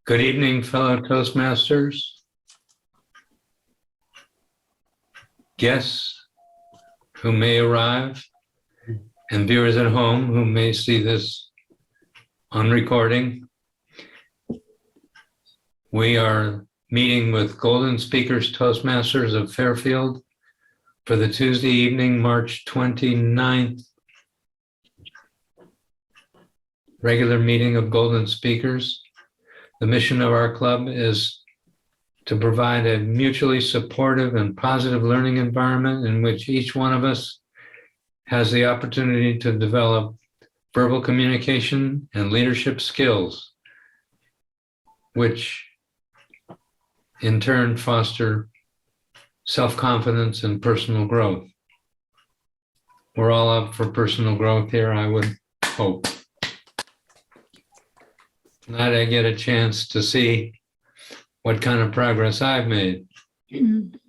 Good evening, fellow Toastmasters, guests who may arrive, and viewers at home who may see this on recording. We are meeting with Golden Speakers Toastmasters of Fairfield for the Tuesday evening, March 29th, regular meeting of Golden Speakers. The mission of our club is to provide a mutually supportive and positive learning environment in which each one of us has the opportunity to develop verbal communication and leadership skills, which in turn foster self-confidence and personal growth. We're all up for personal growth here, I would hope. Tonight I get a chance to see what kind of progress I've made. I'd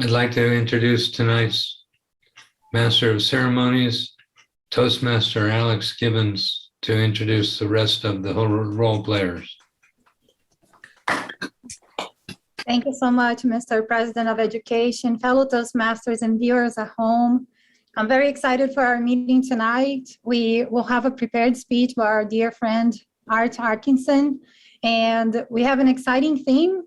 like to introduce tonight's Master of Ceremonies, Toastmaster Alex Gibbons, to introduce the rest of the role players. Thank you so much, Mr. President of Education, fellow Toastmasters and viewers at home. I'm very excited for our meeting tonight. We will have a prepared speech by our dear friend, Art Atkinson, and we have an exciting theme,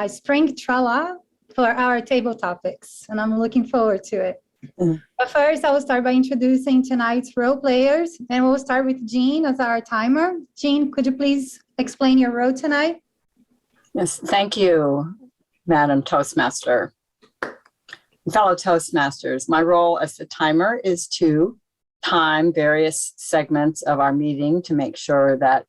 Spring Tra-La, for our table topics, and I'm looking forward to it. But first, I will start by introducing tonight's role players, and we'll start with Jean as our timer. Jean, could you please explain your role tonight? Yes, thank you, Madam Toastmaster. Fellow Toastmasters, my role as the timer is to time various segments of our meeting to make sure that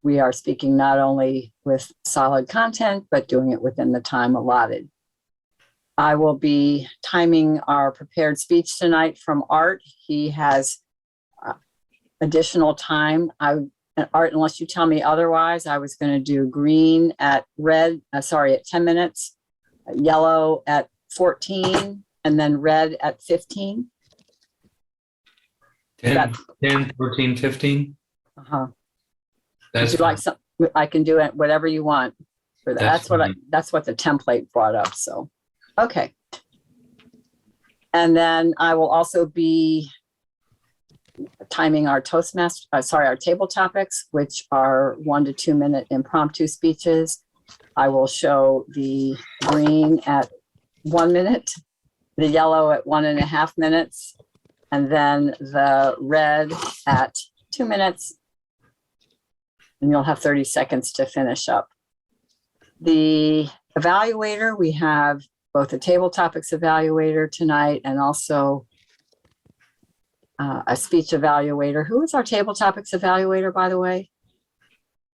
we are speaking not only with solid content, but doing it within the time allotted. I will be timing our prepared speech tonight from Art. He has additional time. Art, unless you tell me otherwise, I was going to do green at 10 minutes, yellow at 14, and then red at 15. 10, 14, 15? Uh-huh. That's Would you like some? I can do it, whatever you want for that. That's what the template brought up, so. Okay. And then I will also be timing our our table topics, which are 1 to 2 minute impromptu speeches. I will show the green at 1 minute, the yellow at 1.5 minutes, and then the red at 2 minutes. And you'll have 30 seconds to finish up. The evaluator, we have both the table topics evaluator tonight and also a speech evaluator. Who is our table topics evaluator, by the way?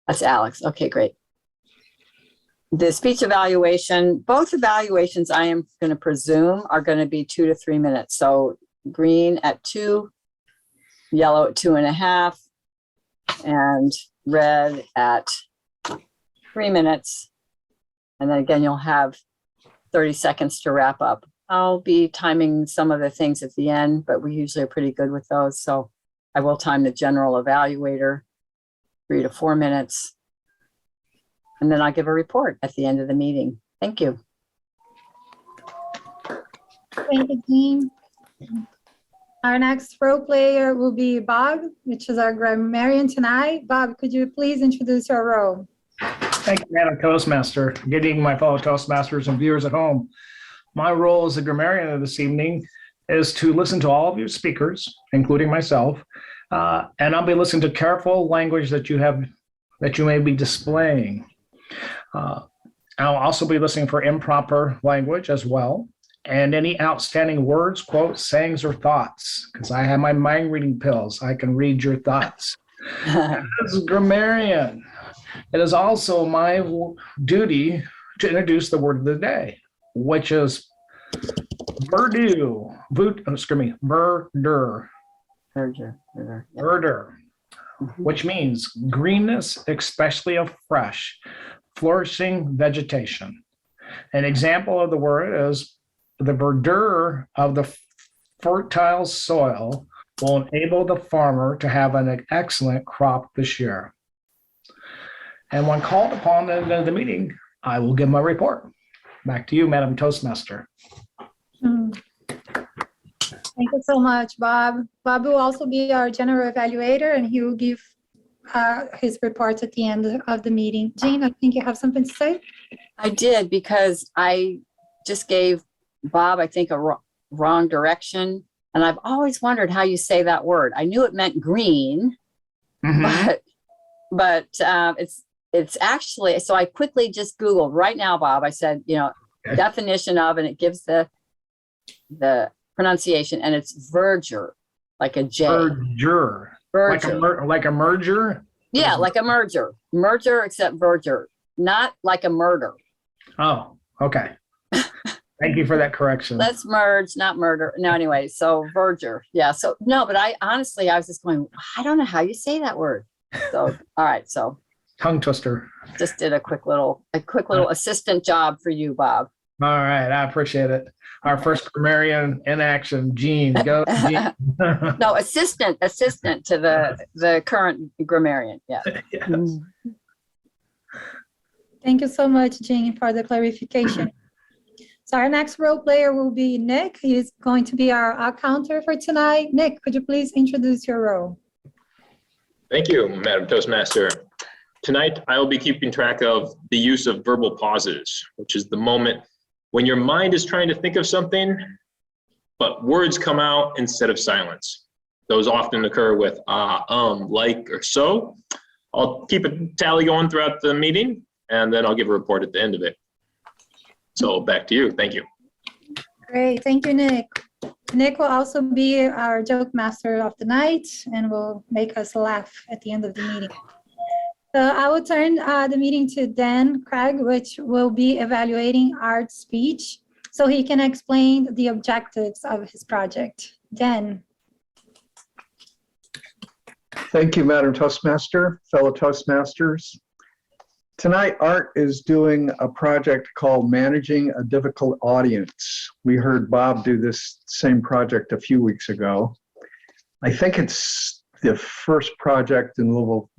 That's Alex. Okay, great. The speech evaluation, both evaluations I am going to presume are going to be 2 to 3 minutes. So green at 2, yellow at 2.5, and red at 3 minutes. And then again, you'll have 30 seconds to wrap up. I'll be timing some of the things at the end, but we usually are pretty good with those. So I will time the general evaluator 3 to 4 minutes. And then I'll give a report at the end of the meeting. Thank you. Thank you, Jean. Our next role player will be Bob, which is our grammarian tonight. Bob, could you please introduce your role? Thank you, Madam Toastmaster. Good evening, my fellow Toastmasters and viewers at home. My role as a grammarian of this evening is to listen to all of your speakers, including myself, and I'll be listening to careful language that you may be displaying. I'll also be listening for improper language as well, and any outstanding words, quotes, sayings, or thoughts, because I have my mind reading pills. I can read your thoughts. As a grammarian, it is also my duty to introduce the word of the day, which is verdure, which means greenness, especially of fresh, flourishing vegetation. An example of the word is the verdure of the fertile soil will enable the farmer to have an excellent crop this year. And when called upon at the end of the meeting, I will give my report. Back to you, Madam Toastmaster. Hmm. Thank you so much, Bob. Bob will also be our general evaluator, and he will give his reports at the end of the meeting. Jean, I think you have something to say? I did, because I just gave Bob, I think, a wrong direction. And I've always wondered how you say that word. I knew it meant green, Mhm. but it's actually, so I quickly just Googled right now, Bob. I said, Okay. definition of, and it gives the pronunciation, and it's verdure, like a J. Verdure. Verdure. Like a merger? Yeah, like a merger. Merger except verdure. Not like a murder. Oh, okay. Thank you for that correction. Let's merge, not murder. No, anyway, so verdure. Yeah. So no, but I honestly, I was just going, I don't know how you say that word. So, all right. So Tongue twister. just did a quick little assistant job for you, Bob. All right, I appreciate it. Our first grammarian in action, Jean. Go, Jean. No, assistant to the current grammarian. Yeah. Yes. Thank you so much, Jean, for the clarification. So our next role player will be Nick. He's going to be our accounter for tonight. Nick, could you please introduce your role? Thank you, Madam Toastmaster. Tonight, I will be keeping track of the use of verbal pauses, which is the moment when your mind is trying to think of something, but words come out instead of silence. Those often occur with like, or so. I'll keep a tally going throughout the meeting, and then I'll give a report at the end of it. So back to you. Thank you. Great, thank you, Nick. Nick will also be our joke master of the night and will make us laugh at the end of the meeting. So I will turn the meeting to Dan Craig, which will be evaluating Art's speech, so he can explain the objectives of his project. Dan. Thank you, Madam Toastmaster, fellow Toastmasters. Tonight, Art is doing a project called Managing a Difficult Audience. We heard Bob do this same project a few weeks ago. I think it's the first project in level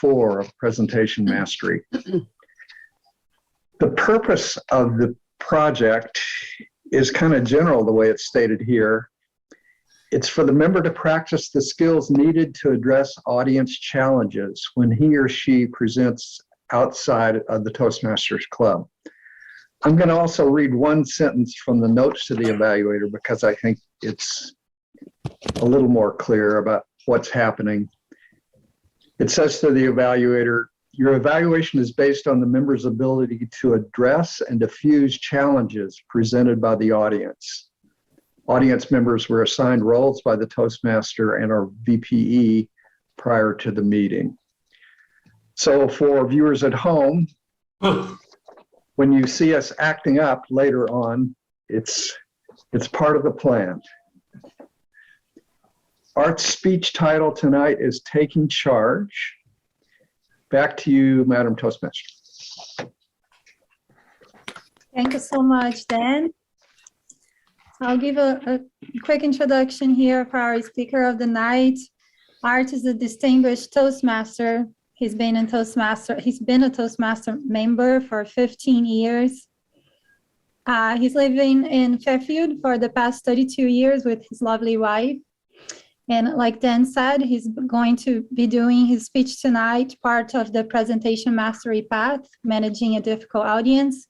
4 of presentation mastery. The purpose of the project is kind of general the way it's stated here. It's for the member to practice the skills needed to address audience challenges when he or she presents outside of the Toastmasters Club. I'm going to also read one sentence from the notes to the evaluator because I think it's a little more clear about what's happening. It says to the evaluator, your evaluation is based on the member's ability to address and diffuse challenges presented by the audience. Audience members were assigned roles by the Toastmaster and our VPE prior to the meeting. So for viewers at home, when you see us acting up later on, it's part of the plan. Art's speech title tonight is Taking Charge. Back to you, Madam Toastmaster. Thank you so much, Dan. I'll give a quick introduction here for our speaker of the night. Art is a distinguished Toastmaster. He's been a Toastmaster member for 15 years. He's living in Fairfield for the past 32 years with his lovely wife. And like Dan said, he's going to be doing his speech tonight, part of the presentation mastery path, managing a difficult audience.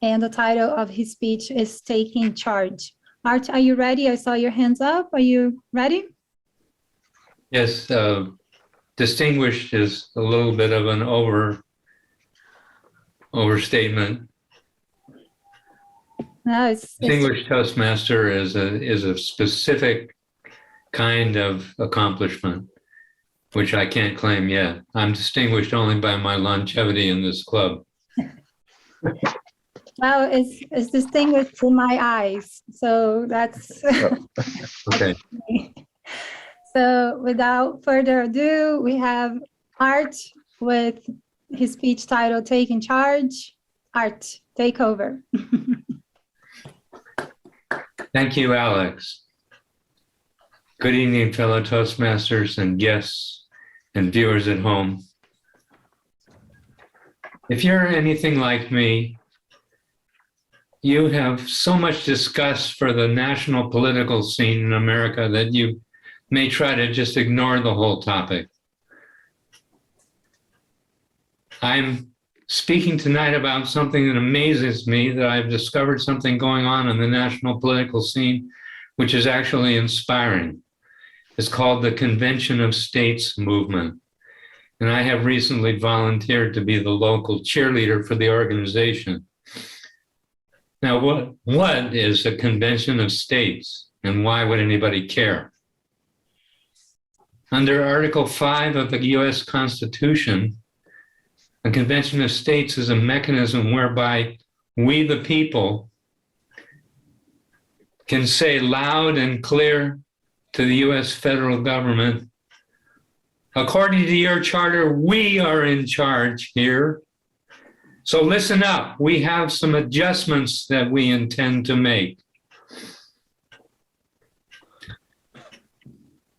And the title of his speech is Taking Charge. Art, are you ready? I saw your hands up. Are you ready? Yes, distinguished is a little bit of an overstatement. No, it's Distinguished Toastmaster is a specific kind of accomplishment, which I can't claim yet. I'm distinguished only by my longevity in this club. well, it's distinguished in my eyes. So that's Okay. So without further ado, we have Art with his speech title, Taking Charge. Art, take over. Thank you, Alex. Good evening, fellow Toastmasters and guests and viewers at home. If you're anything like me, you have so much disgust for the national political scene in America that you may try to just ignore the whole topic. I'm speaking tonight about something that amazes me, that I've discovered something going on in the national political scene, which is actually inspiring. It's called the Convention of States movement. And I have recently volunteered to be the local cheerleader for the organization. Now, what is a convention of states, and why would anybody care? Under Article 5 of the US Constitution, a convention of states is a mechanism whereby we, the people, can say loud and clear to the US federal government, according to your charter, we are in charge here. So listen up, we have some adjustments that we intend to make.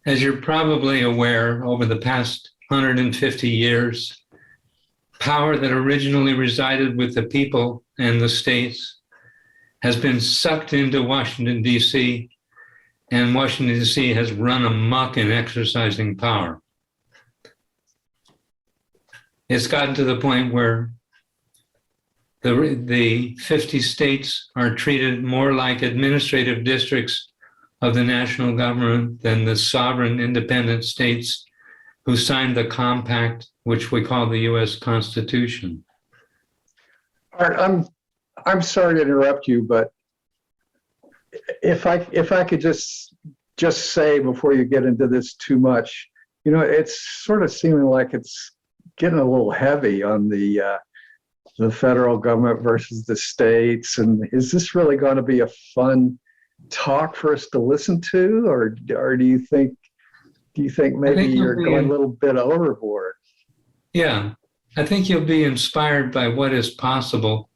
As you're probably aware, over the past 150 years, power that originally resided with the people and the states has been sucked into Washington, D.C., and Washington, D.C. has run amok in exercising power. It's gotten to the point where the 50 states are treated more like administrative districts of the national government than the sovereign independent states who signed the compact, which we call the US Constitution. Art, I'm sorry to interrupt you, but if I could just say before you get into this too much, you know, it's sort of seeming like it's getting a little heavy on the federal government versus the states. And is this really going to be a fun talk for us to listen to, or do you think maybe you're going a little bit overboard? Yeah, I think you'll be inspired by what is possible.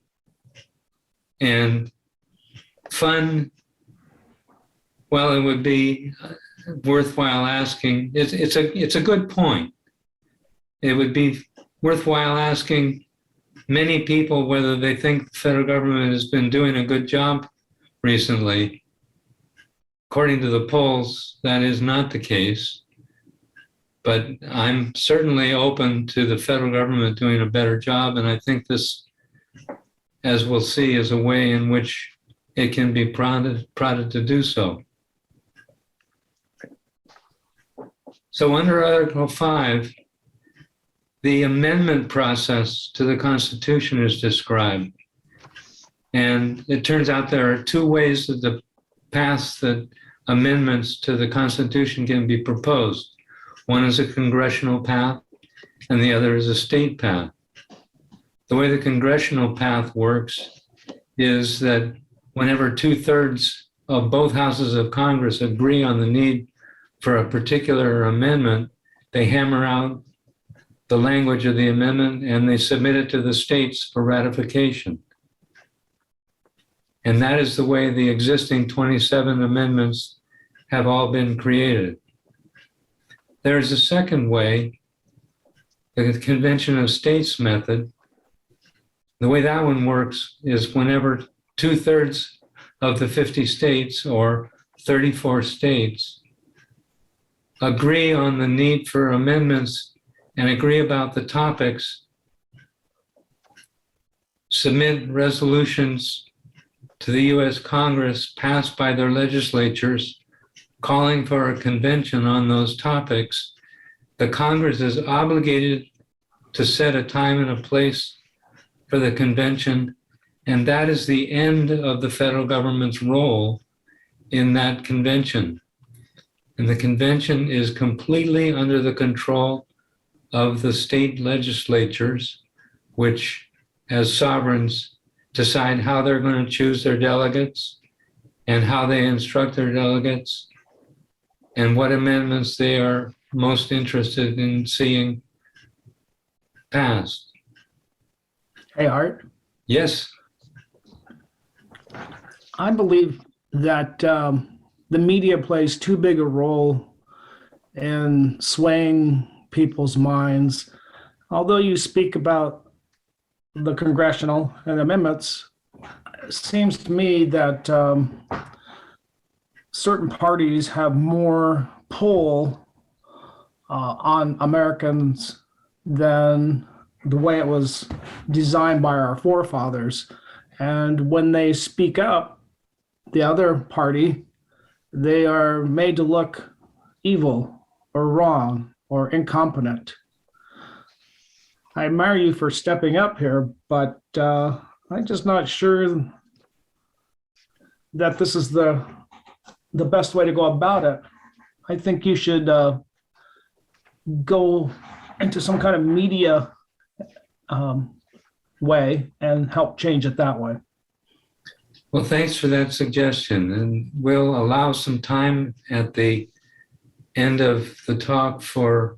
And fun, well, it would be worthwhile asking. It's a good point. It would be worthwhile asking many people whether they think the federal government has been doing a good job recently. According to the polls, that is not the case. But I'm certainly open to the federal government doing a better job. And I think this, as we'll see, is a way in which it can be prodded to do so. So under Article 5, the amendment process to the Constitution is described. And it turns out there are two ways that the paths that amendments to the Constitution can be proposed. One is a congressional path, and the other is a state path. The way the congressional path works is that whenever 2/3 of both houses of Congress agree on the need for a particular amendment, they hammer out the language of the amendment and they submit it to the states for ratification. And that is the way the existing 27 amendments have all been created. There's a second way, the Convention of States method. The way that one works is whenever 2/3 of the 50 states or 34 states agree on the need for amendments and agree about the topics, submit resolutions to the US Congress passed by their legislatures calling for a convention on those topics, the Congress is obligated to set a time and a place for the convention, and that is the end of the federal government's role in that convention. And the convention is completely under the control of the state legislatures, which, as sovereigns, decide how they're going to choose their delegates and how they instruct their delegates and what amendments they are most interested in seeing passed. Hey, Art, Yes, I believe that the media plays too big a role in swaying people's minds. Although you speak about the congressional and amendments, it seems to me that certain parties have more pull on Americans than the way it was designed by our forefathers. And when they speak up, the other party, they are made to look evil or wrong or incompetent. I admire you for stepping up here, but I'm just not sure that this is the best way to go about it. I think you should go into some kind of media way and help change it that way. Well, thanks for that suggestion. And we'll allow some time at the end of the talk for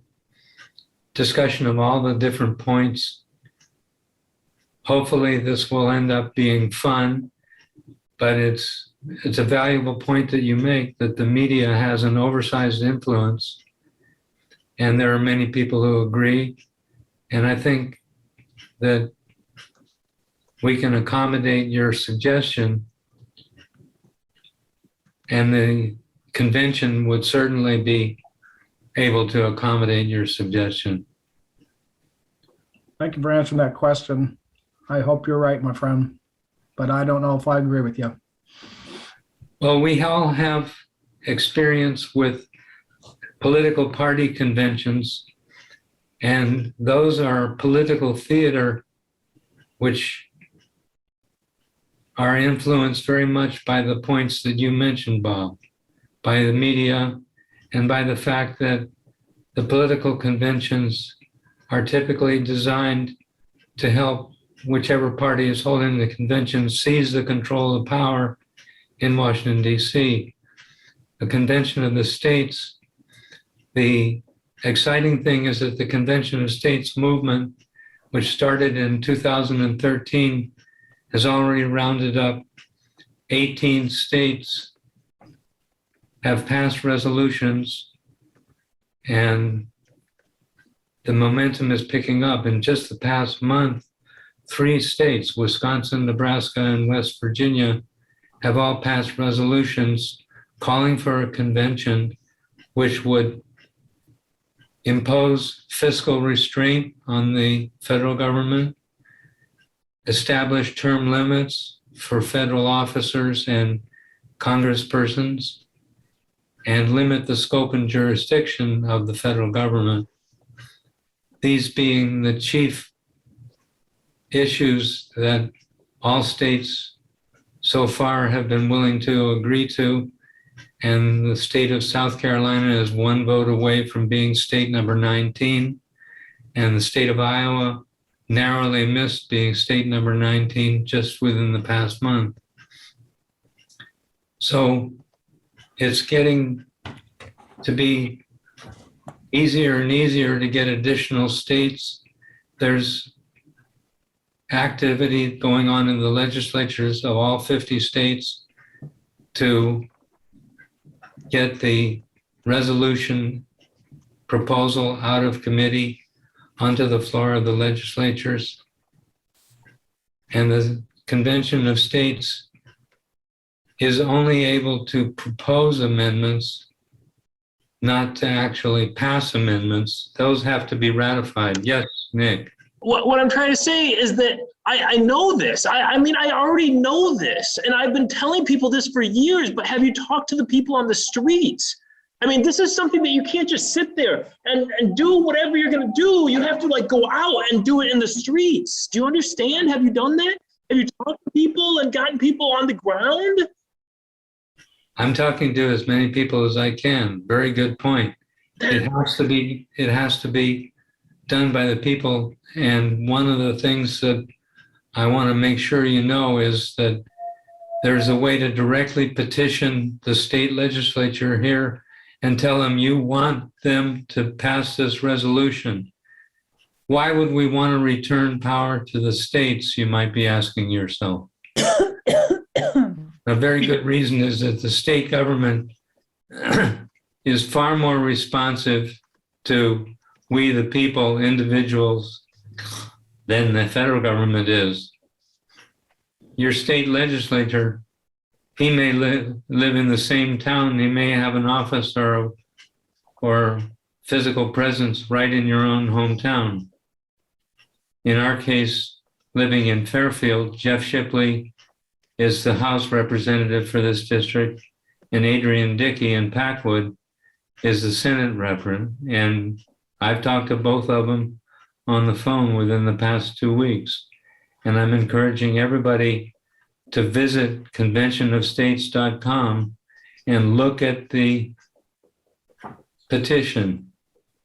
discussion of all the different points. Hopefully this will end up being fun, but it's a valuable point that you make, that the media has an oversized influence. And there are many people who agree. And I think that we can accommodate your suggestion, and the convention would certainly be able to accommodate your suggestion. Thank you for answering that question. I hope you're right, my friend, but I don't know if I agree with you. Well, we all have experience with political party conventions, and those are political theater which are influenced very much by the points that you mentioned, Bob, by the media, and by the fact that the political conventions are typically designed to help whichever party is holding the convention seize the control of power in Washington, D.C. The Convention of the States, the exciting thing is that the Convention of States movement, which started in 2013, has already rounded up 18 states, have passed resolutions, and the momentum is picking up. In just the past month, 3 states, Wisconsin, Nebraska, and West Virginia, have all passed resolutions calling for a convention which would impose fiscal restraint on the federal government, establish term limits for federal officers and congresspersons, and limit the scope and jurisdiction of the federal government. These being the chief issues that all states so far have been willing to agree to. And the state of South Carolina is 1 vote away from being state number 19. And the state of Iowa narrowly missed being state number 19 just within the past month. So it's getting to be easier and easier to get additional states. There's activity going on in the legislatures of all 50 states to get the resolution proposal out of committee onto the floor of the legislatures. And the Convention of States is only able to propose amendments, not to actually pass amendments. Those have to be ratified. Yes, Nick. What I'm trying to say is that I know this. I mean, I already know this, and I've been telling people this for years, but have you talked to the people on the streets? I mean, this is something that you can't just sit there and do whatever you're going to do. You have to like go out and do it in the streets. Do you understand? Have you done that? Have you talked to people and gotten people on the ground? I'm talking to as many people as I can. Very good point. It has to be done by the people. And one of the things that I want to make sure you know is that there's a way to directly petition the state legislature here and tell them you want them to pass this resolution. Why would we want to return power to the states, you might be asking yourself. A very good reason is that the state government is far more responsive to we the people, individuals, than the federal government is. Your state legislator, he may live in the same town, he may have an office or physical presence right in your own hometown. In our case, living in Fairfield, Jeff Shipley is the House representative for this district, and Adrian Dickey in Packwood is the Senate representative. And I've talked to both of them on the phone within the past 2 weeks. And I'm encouraging everybody to visit conventionofstates.com and look at the petition,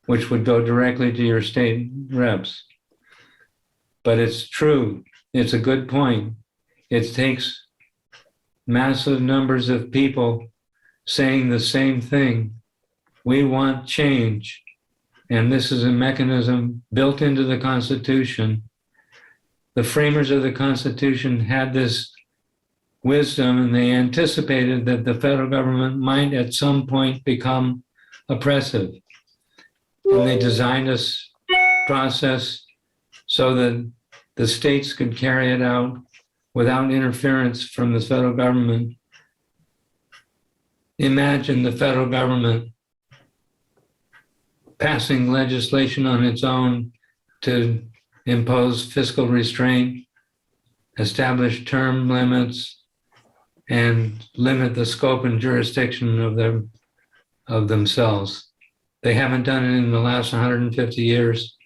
which would go directly to your state reps. But it's true. It's a good point. It takes massive numbers of people saying the same thing. We want change. And this is a mechanism built into the Constitution. The framers of the Constitution had this wisdom, and they anticipated that the federal government might at some point become oppressive. And they designed this process so that the states could carry it out without interference from the federal government. Imagine the federal government passing legislation on its own to impose fiscal restraint, establish term limits, and limit the scope and jurisdiction of themselves. They haven't done it in the last 150 years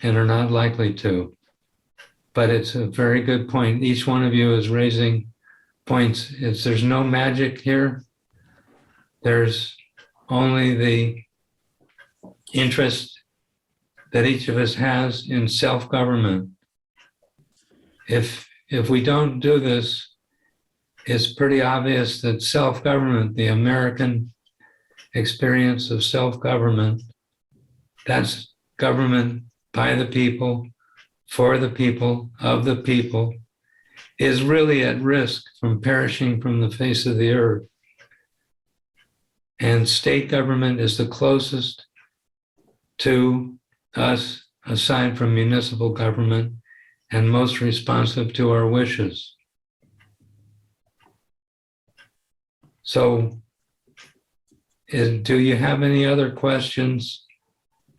and are not likely to. But it's a very good point. Each one of you is raising points. There's no magic here. There's only the interest that each of us has in self-government. If we don't do this, it's pretty obvious that self-government, the American experience of self-government, that's government by the people, for the people, of the people, is really at risk from perishing from the face of the earth. And state government is the closest to us, aside from municipal government, and most responsive to our wishes. So, do you have any other questions?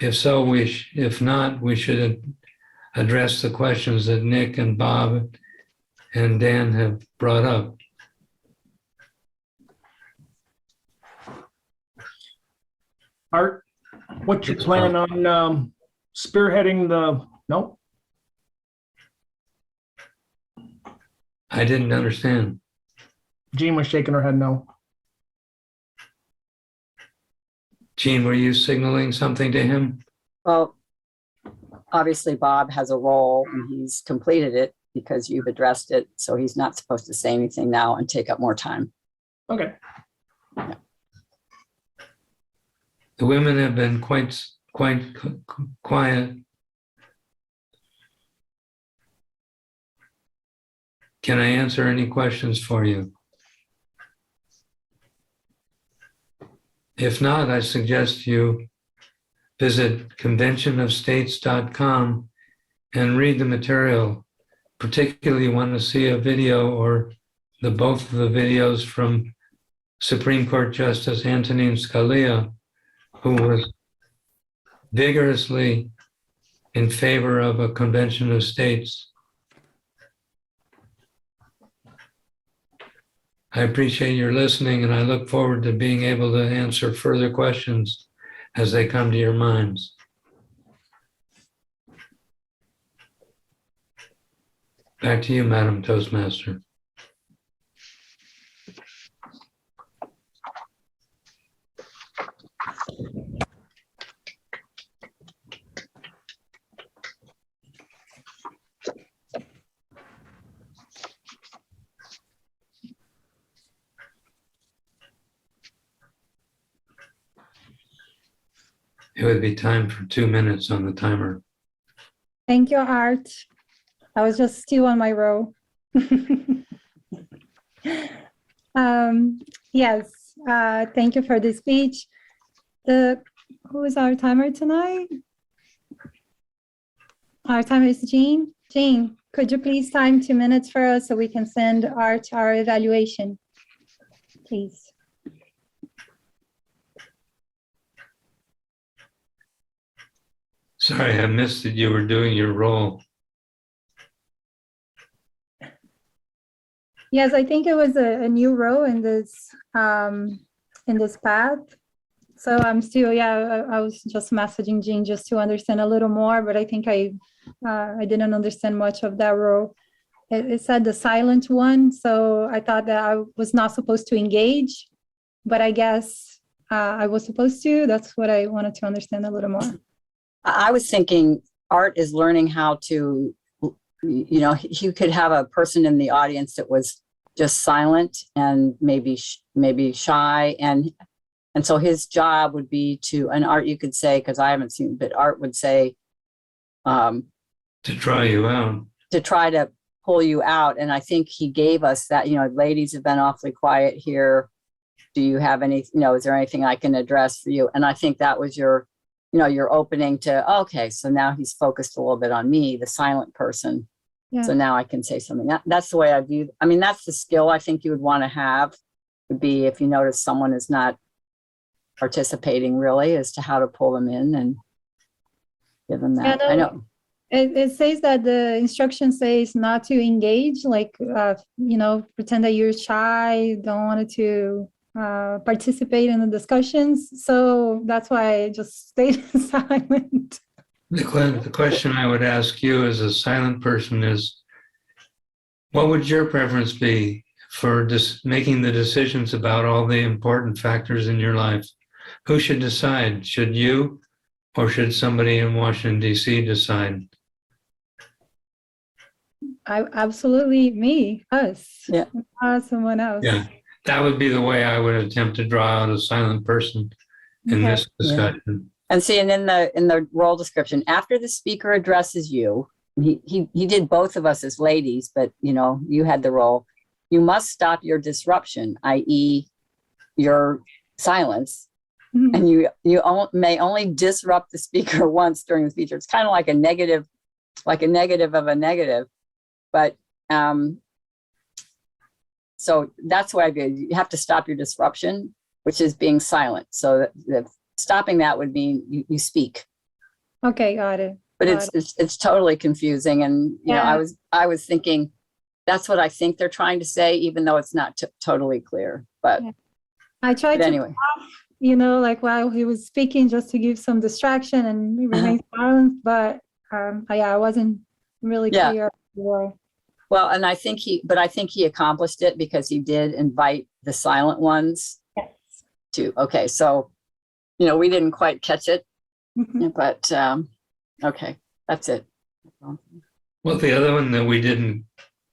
If so, if not, we should address the questions that Nick and Bob and Dan have brought up. Art, what's your plan on spearheading the, no? I didn't understand. Jean was shaking her head no. Jean, were you signaling something to him? Well, obviously Bob has a role and he's completed it because you've addressed it. So he's not supposed to say anything now and take up more time. Okay. The women have been quite quiet. Can I answer any questions for you? If not, I suggest you visit conventionofstates.com and read the material. Particularly want to see a video or both of the videos from Supreme Court Justice Antonin Scalia, who was vigorously in favor of a convention of states. I appreciate your listening, and I look forward to being able to answer further questions as they come to your minds. Back to you, Madam Toastmaster. It would be time for 2 minutes on the timer. Thank you, Art. I was just still on my row. Yes, Thank you for the speech. Who is our timer tonight? Our timer is Jean. Jean, could you please time 2 minutes for us so we can send Art our evaluation, please? Sorry, I missed that you were doing your role. Yes, I think it was a new row in this path. So I'm still, I was just messaging Jean just to understand a little more, but I think I didn't understand much of that row. It said the silent one, so I thought that I was not supposed to engage, but I guess I was supposed to. That's what I wanted to understand a little more. I was thinking Art is learning how to, you know, you could have a person in the audience that was just silent and maybe shy, and so his job would be to, and Art, you could say, because I haven't seen, but Art would say, to try you out, to try to pull you out. And I think he gave us that, you know, ladies have been awfully quiet here. Do you have any, you know, is there anything I can address for you? And I think that was your, you know, your opening to, okay, so now he's focused a little bit on me, the silent person. Yeah. So now I can say something. That's the way I view, I mean, that's the skill I think you would want to have, would be if you notice someone is not participating really, as to how to pull them in and give them that. Yeah, I know. It says that the instruction says not to engage, like, you know, pretend that you're shy, don't want to participate in the discussions. So that's why I just stayed silent. the question I would ask you as a silent person is, what would your preference be for making the decisions about all the important factors in your life? Who should decide? Should you, or should somebody in Washington, D.C. decide? Absolutely me, us. Yeah. Not someone else. Yeah, that would be the way I would attempt to draw out a silent person in Okay. this discussion. And see, and in the role description, after the speaker addresses you, he did both of us as ladies, but you know, you had the role. You must stop your disruption, i.e., your silence, Mhm. and you may only disrupt the speaker once during the speech. It's kind of like a negative of a negative, but so that's why you have to stop your disruption, which is being silent. So that stopping that would mean you speak. Okay, got it. But Got it's totally confusing, and you know, Yeah. I was thinking that's what I think they're trying to say, even though it's not totally clear. But, Yeah. I tried but to, anyway, you know, like while he was speaking, just to give some distraction and remain silent. But I wasn't really Yeah. clear. Or, well, and I think he accomplished it because he did invite the silent ones yes. to. Okay, so you know, we didn't quite catch it, Mhm. but okay, that's it. Well, the other one that we didn't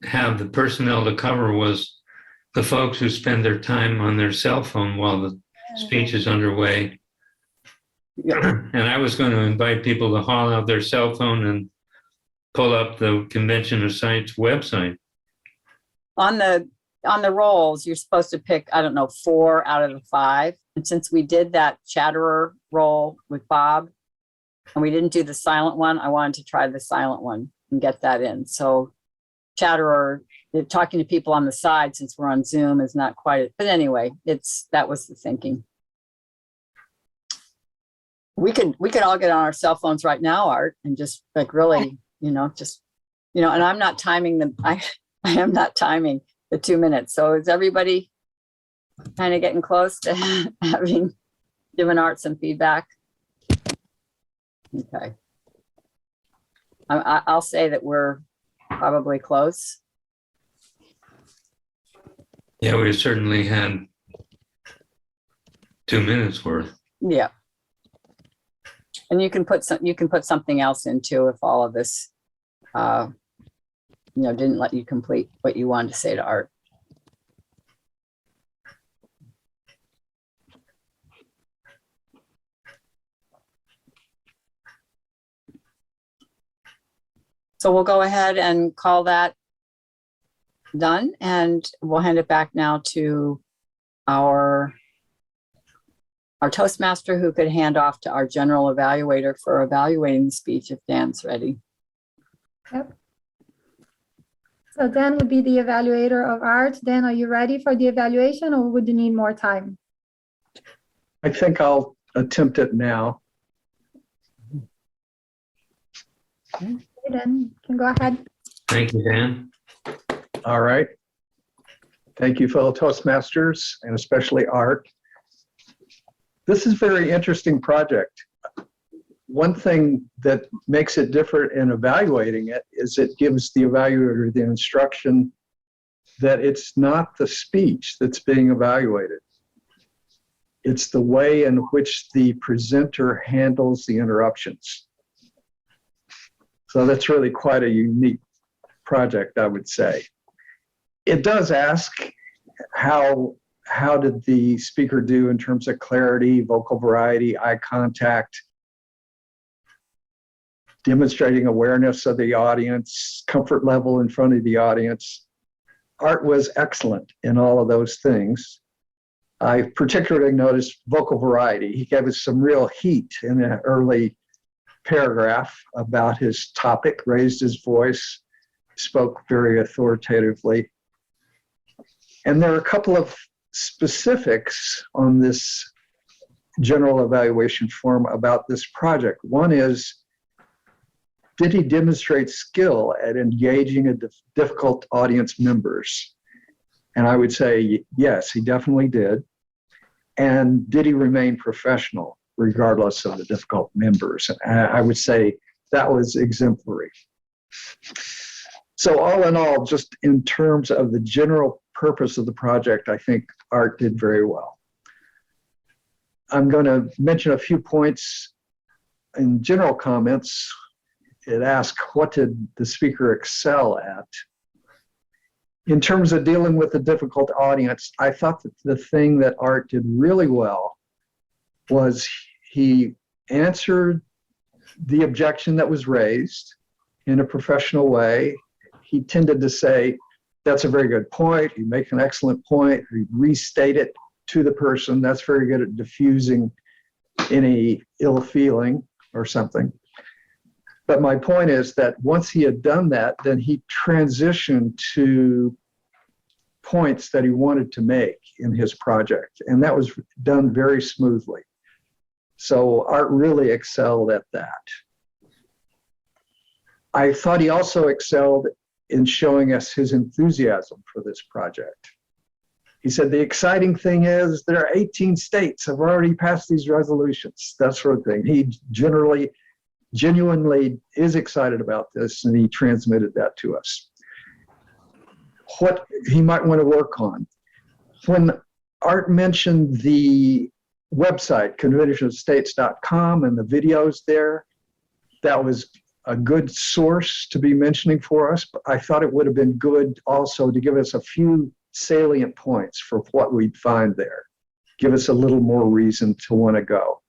have the personnel to cover was the folks who spend their time on their cell phone while the speech is underway. Yeah. And I was going to invite people to haul out their cell phone and pull up the Convention of Science website. On the roles, you're supposed to pick, I don't know, 4 out of the 5. And since we did that chatterer role with Bob, and we didn't do the silent one, I wanted to try the silent one and get that in. So chatterer, talking to people on the side, since we're on Zoom, is not quite, but anyway, that was the thinking. We could all get on our cell phones right now, Art, and just like really, you know, and I'm not timing them. I am not timing the 2 minutes. So is everybody kind of getting close to having given Art some feedback? Okay. I'll say that we're probably close. Yeah, we certainly had 2 minutes worth. Yeah. And you can put something else in too, if all of this, you know, didn't let you complete what you wanted to say to Art. So we'll go ahead and call that done, and we'll hand it back now to our our Toastmaster who could hand off to our general evaluator for evaluating the speech if Dan's ready. Yep. So Dan would be the evaluator of art. Dan, are you ready for the evaluation or would you need more time? I think I'll attempt it now. Okay, then you can go ahead. Thank you, Dan. All right. Thank you, fellow Toastmasters, and especially Art. This is a very interesting project. One thing that makes it different in evaluating it is it gives the evaluator the instruction that it's not the speech that's being evaluated. It's the way in which the presenter handles the interruptions. So that's really quite a unique project, I would say. It does ask how did the speaker do in terms of clarity, vocal variety, eye contact, demonstrating awareness of the audience, comfort level in front of the audience. Art was excellent in all of those things. I particularly noticed vocal variety. He gave us some real heat in an early paragraph about his topic, raised his voice, spoke very authoritatively. And there are a couple of specifics on this general evaluation form about this project. One is, did he demonstrate skill at engaging a difficult audience members? And I would say, yes, he definitely did. And did he remain professional regardless of the difficult members? And I would say that was exemplary. So all in all, just in terms of the general purpose of the project, I think Art did very well. I'm going to mention a few points in general comments. It asks, what did the speaker excel at? In terms of dealing with a difficult audience, I thought that the thing that Art did really well was he answered the objection that was raised in a professional way. He tended to say, that's a very good point. You make an excellent point. He restate it to the person. That's very good at diffusing any ill feeling or something. But my point is that once he had done that, then he transitioned to points that he wanted to make in his project. And that was done very smoothly. So Art really excelled at that. I thought he also excelled in showing us his enthusiasm for this project. He said, the exciting thing is there are 18 states have already passed these resolutions, that sort of thing. He genuinely is excited about this, and he transmitted that to us. What he might want to work on. When Art mentioned the website, conventionofstates.com, and the videos there, that was a good source to be mentioning for us, but I thought it would have been good also to give us a few salient points for what we'd find there. Give us a little more reason to want to go.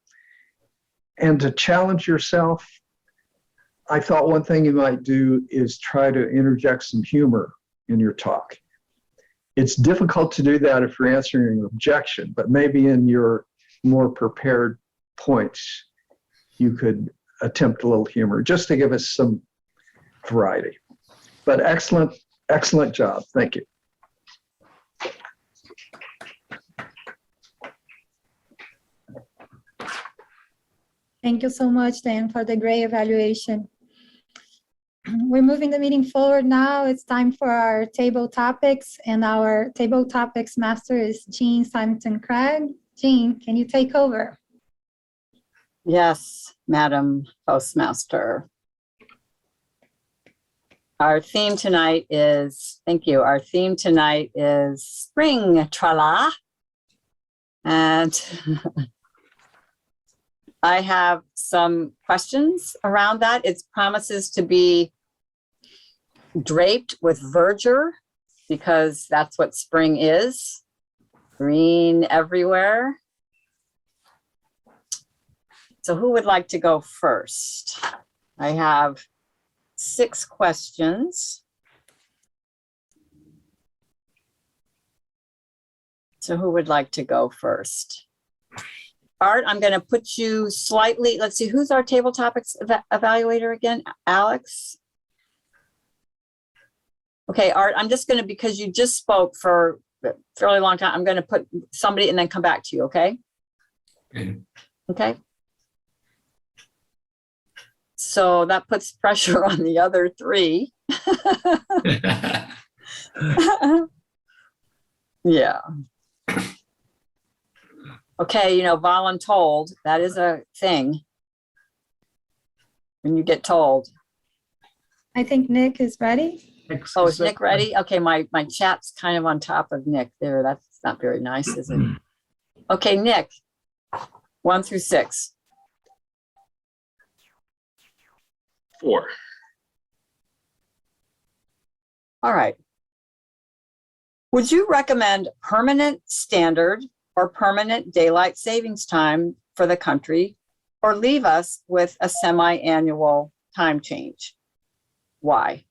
And to challenge yourself, I thought one thing you might do is try to interject some humor in your talk. It's difficult to do that if you're answering an objection, but maybe in your more prepared points, you could attempt a little humor just to give us some variety. But excellent, excellent job. Thank you. Thank you so much, Dan, for the great evaluation. We're moving the meeting forward now. It's time for our table topics, and our table topics master is Jean Symington Craig. Jean, can you take over? Yes, Madam Toastmaster. Our theme tonight is, thank you, our theme tonight is spring, tra-la. And I have some questions around that. It promises to be draped with verdure because that's what spring is. Green everywhere. So who would like to go first? I have 6 questions. So who would like to go first? Art, I'm going to put you slightly, let's see, who's our table topics evaluator again? Alex? Okay, Art, I'm just going to, because you just spoke for a fairly long time, I'm going to put somebody and then come back to you, okay? Okay. Okay. So that puts pressure on the other three. Yeah. Okay, you know, voluntold, that is a thing. When you get told. I think Nick is ready. Oh, is Nick ready? Okay, my chat's kind of on top of Nick there. That's not very nice, is it? Okay, Nick, 1 through 6. 4. All right. Would you recommend permanent standard or permanent daylight savings time for the country, or leave us with a semi-annual time change? Why?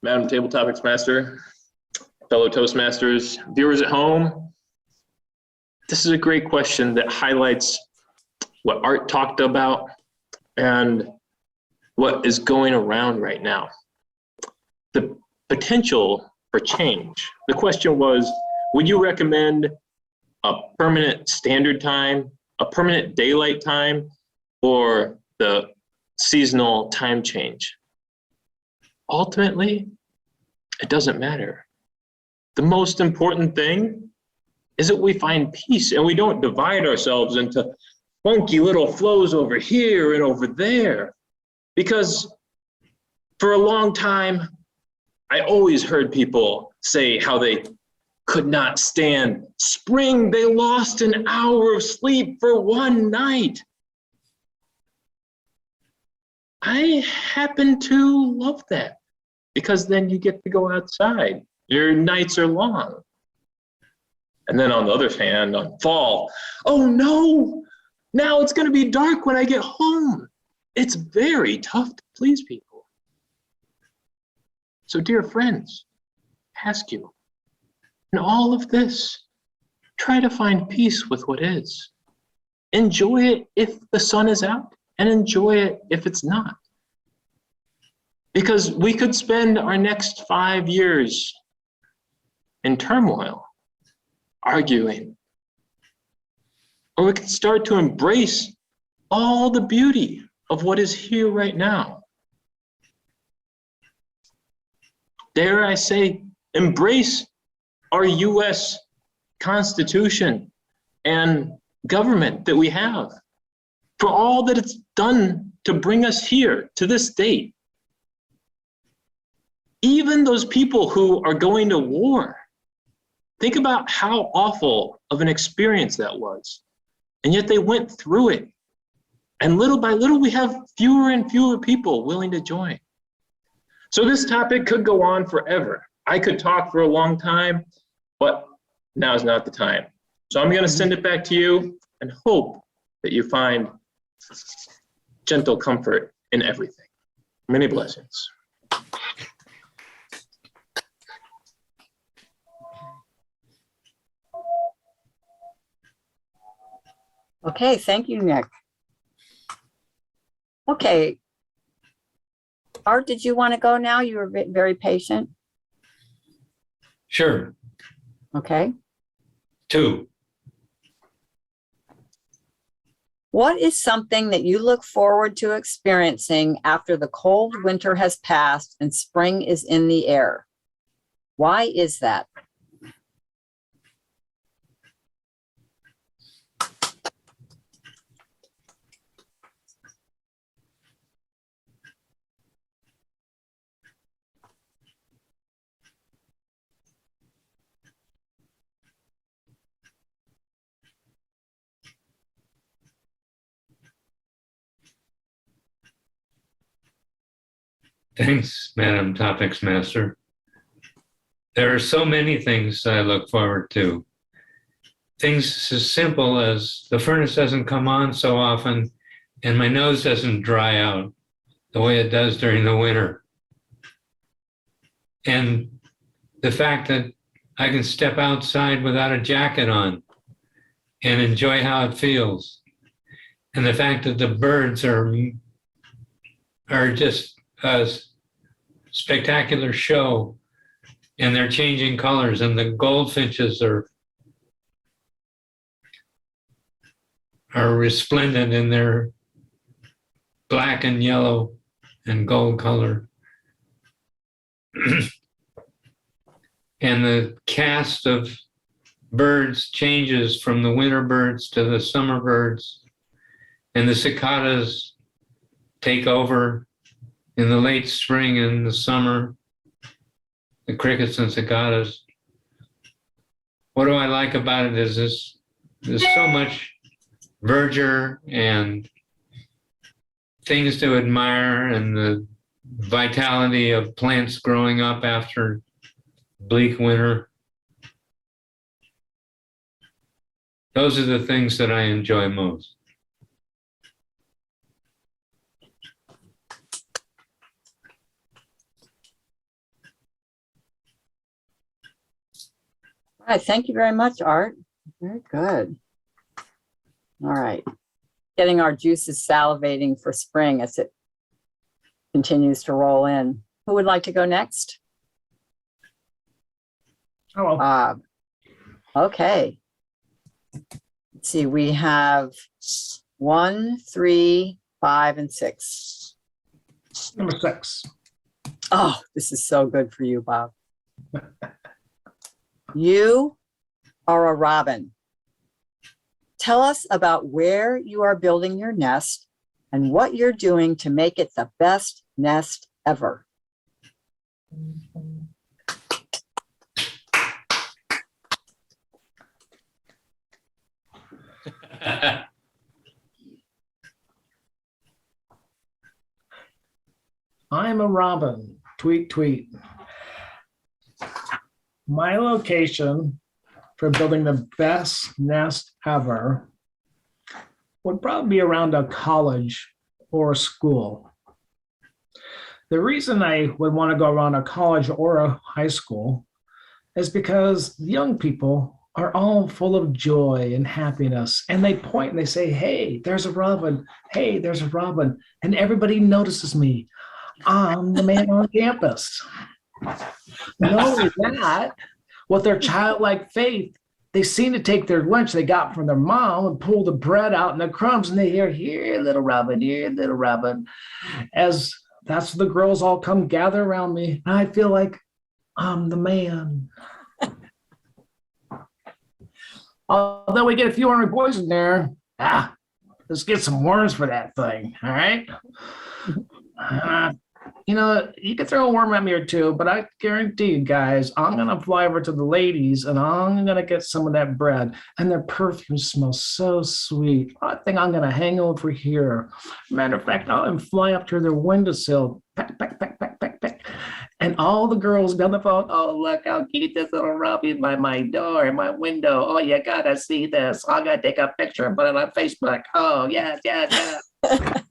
Madam Table Topics Master, fellow Toastmasters, viewers at home, this is a great question that highlights what Art talked about and what is going around right now. The potential for change. The question was, would you recommend a permanent standard time, a permanent daylight time, or the seasonal time change? Ultimately, it doesn't matter. The most important thing is that we find peace and we don't divide ourselves into funky little flows over here and over there. Because for a long time, I always heard people say how they could not stand spring. They lost an hour of sleep for one night. I happen to love that, because then you get to go outside. Your nights are long. And then on the other hand, on fall, oh no, now it's going to be dark when I get home. It's very tough to please people. So dear friends, ask you, in all of this, try to find peace with what is. Enjoy it if the sun is out, and enjoy it if it's not. Because we could spend our next 5 years in turmoil, arguing, or we could start to embrace all the beauty of what is here right now. Dare I say, embrace our US Constitution and government that we have, for all that it's done to bring us here to this date. Even those people who are going to war, think about how awful of an experience that was. And yet they went through it. And little by little, we have fewer and fewer people willing to join. So this topic could go on forever. I could talk for a long time, but now is not the time. So I'm going to send it back to you and hope that you find gentle comfort in everything. Many blessings. Okay, thank you, Nick. Okay. Art, did you want to go now? You were very patient. Sure. Okay. 2. What is something that you look forward to experiencing after the cold winter has passed and spring is in the air? Why is that? Thanks, Madam Topics Master. There are so many things I look forward to. Things as simple as the furnace doesn't come on so often and my nose doesn't dry out the way it does during the winter. And the fact that I can step outside without a jacket on and enjoy how it feels. And the fact that the birds are just a spectacular show, and they're changing colors, and the goldfinches are resplendent in their black and yellow and gold color. And the cast of birds changes from the winter birds to the summer birds, and the cicadas take over in the late spring and the summer, the crickets and cicadas. What do I like about it is there's so much verdure and things to admire, and the vitality of plants growing up after bleak winter. Those are the things that I enjoy most. All right, thank you very much, Art. Very good. All right, getting our juices salivating for spring as it continues to roll in. Who would like to go next? Oh, well. Bob. Okay. Let's see, we have 1, 3, 5, and 6. Number 6. Oh, this is so good for you, Bob. You are a robin. Tell us about where you are building your nest and what you're doing to make it the best nest ever. I'm a robin. Tweet, tweet. My location for building the best nest ever would probably be around a college or a school. The reason I would want to go around a college or a high school is because young people are all full of joy and happiness. And they point and they say, hey, there's a robin. Hey, there's a robin. And everybody notices me. I'm the man on campus. Not only that, with their childlike faith, they seem to take their lunch they got from their mom and pull the bread out and the crumbs, and they hear, here, little robin, here, little robin. As that's the girls all come gather around me, and I feel like I'm the man. Although we get a few hundred boys in there, let's get some worms for that thing, all right? You can throw a worm at me or two, but I guarantee you guys, I'm going to fly over to the ladies and I'm going to get some of that bread. And their perfume smells so sweet. I think I'm going to hang over here. Matter of fact, I'll fly up to their windowsill. Peck, peck, peck, peck, peck, peck. And all the girls be on the phone. Oh, look how cute this little robin by my door and my window. Oh, you got to see this. I got to take a picture and put it on Facebook. Oh, yes, yes, yes.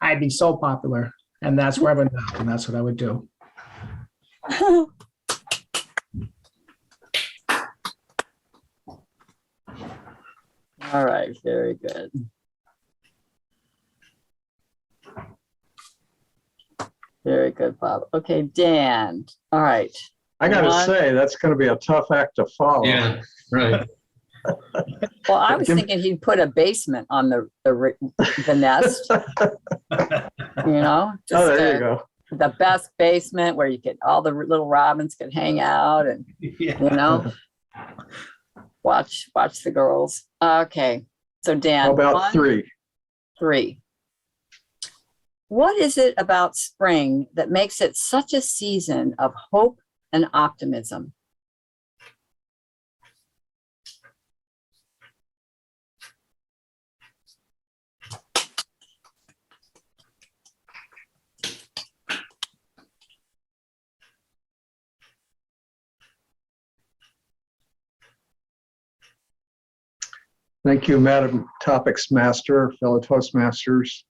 I'd be so popular. And that's where I would know, and that's what I would do. All right, very good. Very good, Bob. Okay, Dan. All right. I got to say, that's going to be a tough act to follow. Yeah, right. Well, I was thinking he'd put a basement on the nest. Just Oh, there you go. The best basement where you could all the little robins could hang out and watch the girls. Okay, so Dan, How about 3? 3. What is it about spring that makes it such a season of hope and optimism? Thank you, Madam Topics Master, fellow Toastmasters.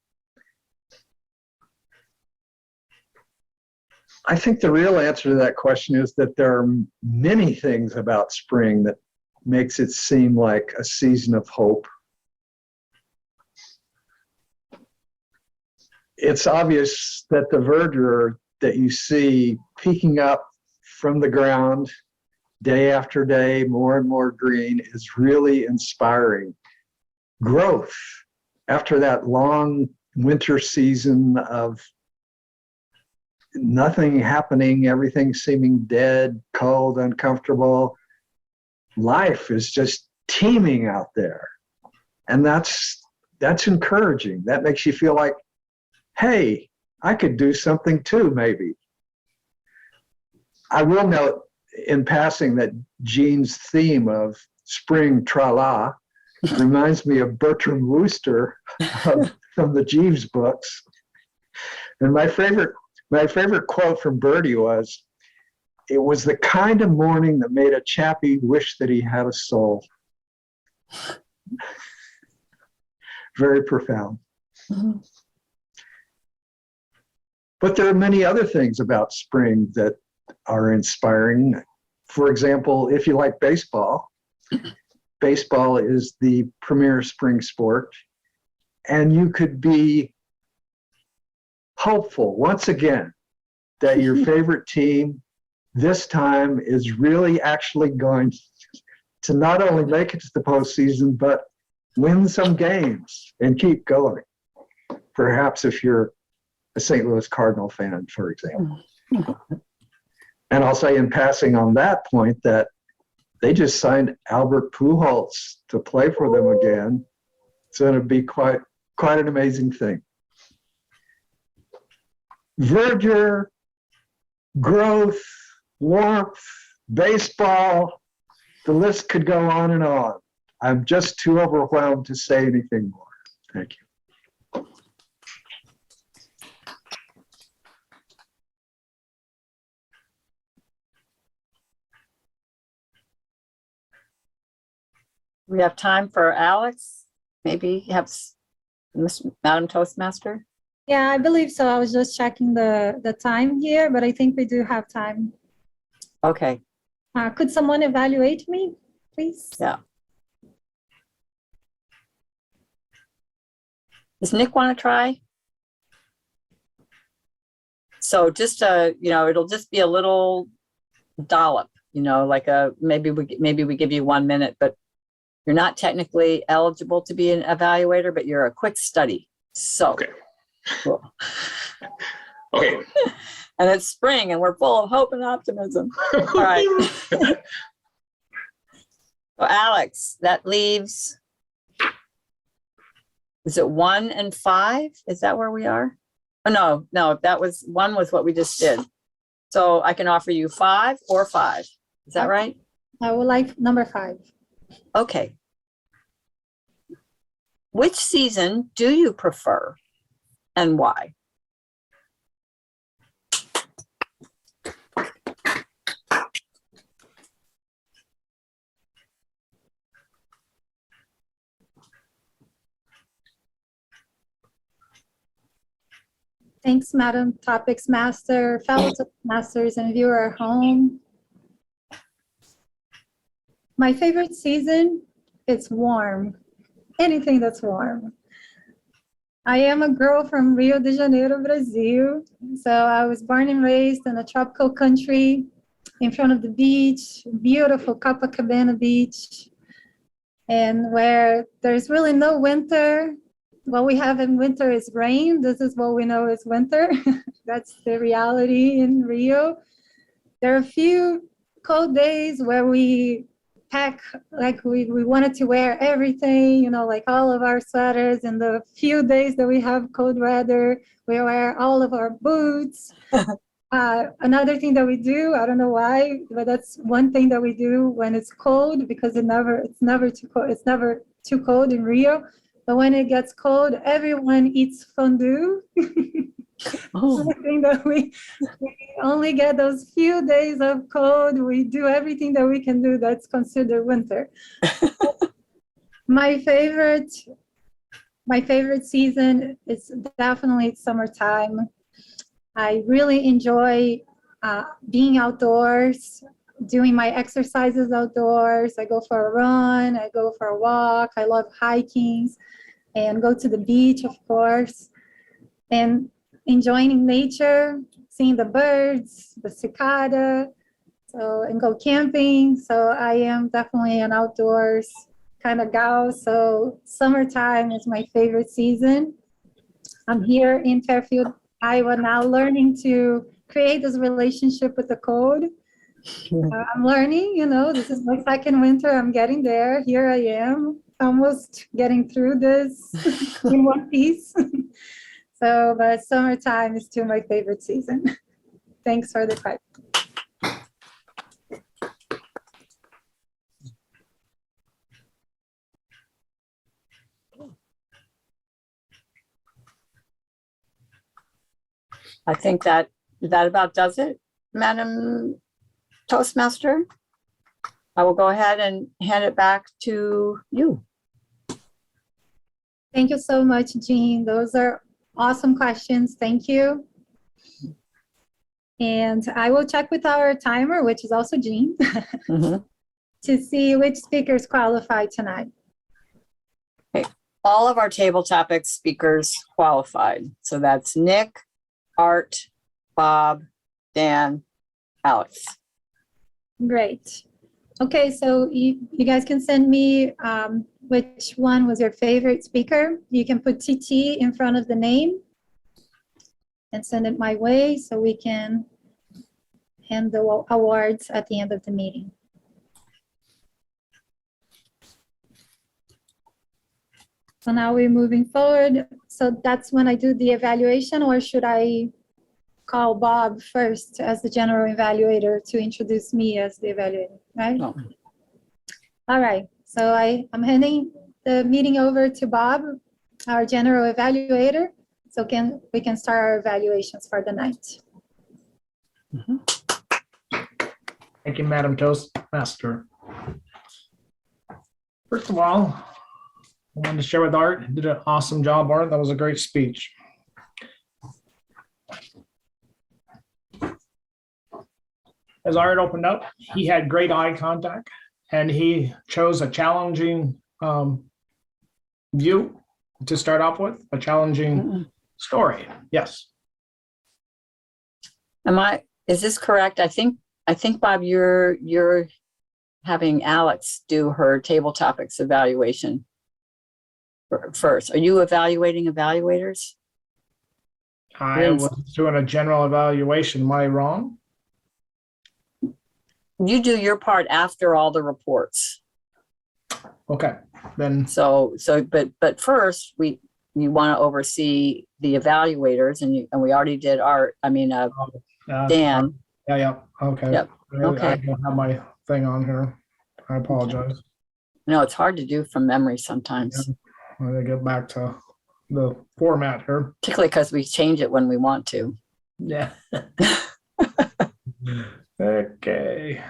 I think the real answer to that question is that there are many things about spring that makes it seem like a season of hope. It's obvious that the verdure that you see peeking up from the ground day after day, more and more green, is really inspiring. Growth after that long winter season of nothing happening, everything seeming dead, cold, uncomfortable. Life is just teeming out there. And that's encouraging. That makes you feel like, hey, I could do something too, maybe. I will note in passing that Jean's theme of spring tra-la reminds me of Bertram Wooster from the Jeeves books. And my favorite quote from Bertie was, "It was the kind of morning that made a chappie wish that he had a soul." Very profound. Mm-hmm. But there are many other things about spring that are inspiring. For example, if you like baseball, baseball is the premier spring sport, and you could be hopeful once again that your favorite team this time is really actually going to not only make it to the postseason, but win some games and keep going. Perhaps if you're a St. Louis Cardinal fan, for example. And I'll say in passing on that point that they just signed Albert Pujols to play for them again. It's going to be quite an amazing thing. Verdure, growth, warmth, baseball, the list could go on and on. I'm just too overwhelmed to say anything more. Thank you. We have time for Alex. Maybe you have Madam Toastmaster. Yeah, I believe so. I was just checking the time here, but I think we do have time. Okay. Could someone evaluate me, please? Yeah. Does Nick want to try? So just it'll just be a little dollop, like maybe we give you 1 minute, but you're not technically eligible to be an evaluator, but you're a quick study. So Okay. cool. Okay. And it's spring and we're full of hope and optimism. All right. So Alex, that leaves, is it 1 and 5? Is that where we are? Oh, no, that was 1 was what we just did. So I can offer you 5 or 5. Is that right? I would like number 5. Okay. Which season do you prefer and why? Thanks, Madam Topics Master, fellow Toastmasters, and viewer at home. My favorite season, it's warm. Anything that's warm. I am a girl from Rio de Janeiro, Brazil. So I was born and raised in a tropical country in front of the beach, beautiful Copacabana beach, and where there's really no winter. What we have in winter is rain. This is what we know is winter. That's the reality in Rio. There are a few cold days where we pack, like we wanted to wear everything, like all of our sweaters. And the few days that we have cold weather, we wear all of our boots. Another thing that we do, I don't know why, but that's one thing that we do when it's cold, because it's never too cold. It's never too cold in Rio. But when it gets cold, everyone eats fondue. Oh. I think that we only get those few days of cold. We do everything that we can do that's considered winter. My favorite season is definitely summertime. I really enjoy being outdoors, doing my exercises outdoors. I go for a run, I go for a walk. I love hiking and go to the beach, of course, and enjoying nature, seeing the birds, the cicada, and go camping. So I am definitely an outdoors kind of gal. So summertime is my favorite season. I'm here in Fairfield, Iowa now, learning to create this relationship with the code. I'm learning, this is my second winter. I'm getting there. Here I am, almost getting through this in one piece. But summertime is still my favorite season. Thanks for the question. I think that about does it, Madam Toastmaster. I will go ahead and hand it back to you. Thank you so much, Jean. Those are awesome questions. Thank you. And I will check with our timer, which is also Jean, Mhm. to see which speakers qualify tonight. All of our table topic speakers qualified. So that's Nick, Art, Bob, Dan, Alex. Great. Okay, so you guys can send me which one was your favorite speaker. You can put TT in front of the name and send it my way so we can hand the awards at the end of the meeting. So now we're moving forward. So that's when I do the evaluation, or should I call Bob first as the general evaluator to introduce me as the evaluator, right? No. All right, so I'm handing the meeting over to Bob, our general evaluator, so we can start our evaluations for the night. Thank you, Madam Toastmaster. First of all, I wanted to share with Art. You did an awesome job, Art. That was a great speech. As Art opened up, he had great eye contact, and he chose a challenging view to start off with, a challenging story. Yes. Is this correct? I think Bob, you're having Alex do her table topics evaluation first. Are you evaluating evaluators? I was doing a general evaluation. Am I wrong? You do your part after all the reports. Okay, then. But first you want to oversee the evaluators, and we already did Dan. Yeah. Okay. Yep. Okay. I don't have my thing on here. I apologize. No, it's hard to do from memory sometimes. Yeah. I'm gonna get back to the format here. Particularly because we change it when we want to. Yeah. Okay.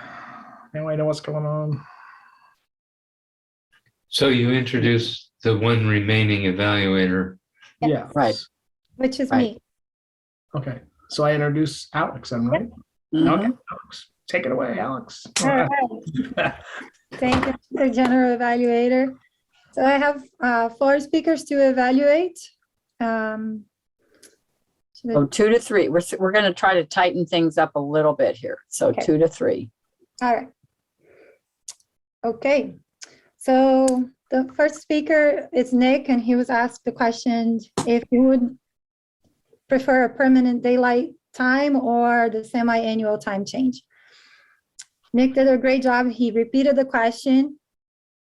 Anyway, know what's going on. So you introduced the one remaining evaluator. Yeah. Right. Which is Right. me. Okay. So I introduce Alex then, right? Mhm. Okay. Alex, take it away, Alex. All right. Thank you, Mr. General Evaluator. So I have 4 speakers to evaluate. Oh, 2 to 3. We're going to try to tighten things up a little bit here. So Okay. 2 to 3. All right. Okay. So the first speaker is Nick, and he was asked the question if he would prefer a permanent daylight time or the semi-annual time change. Nick did a great job. He repeated the question.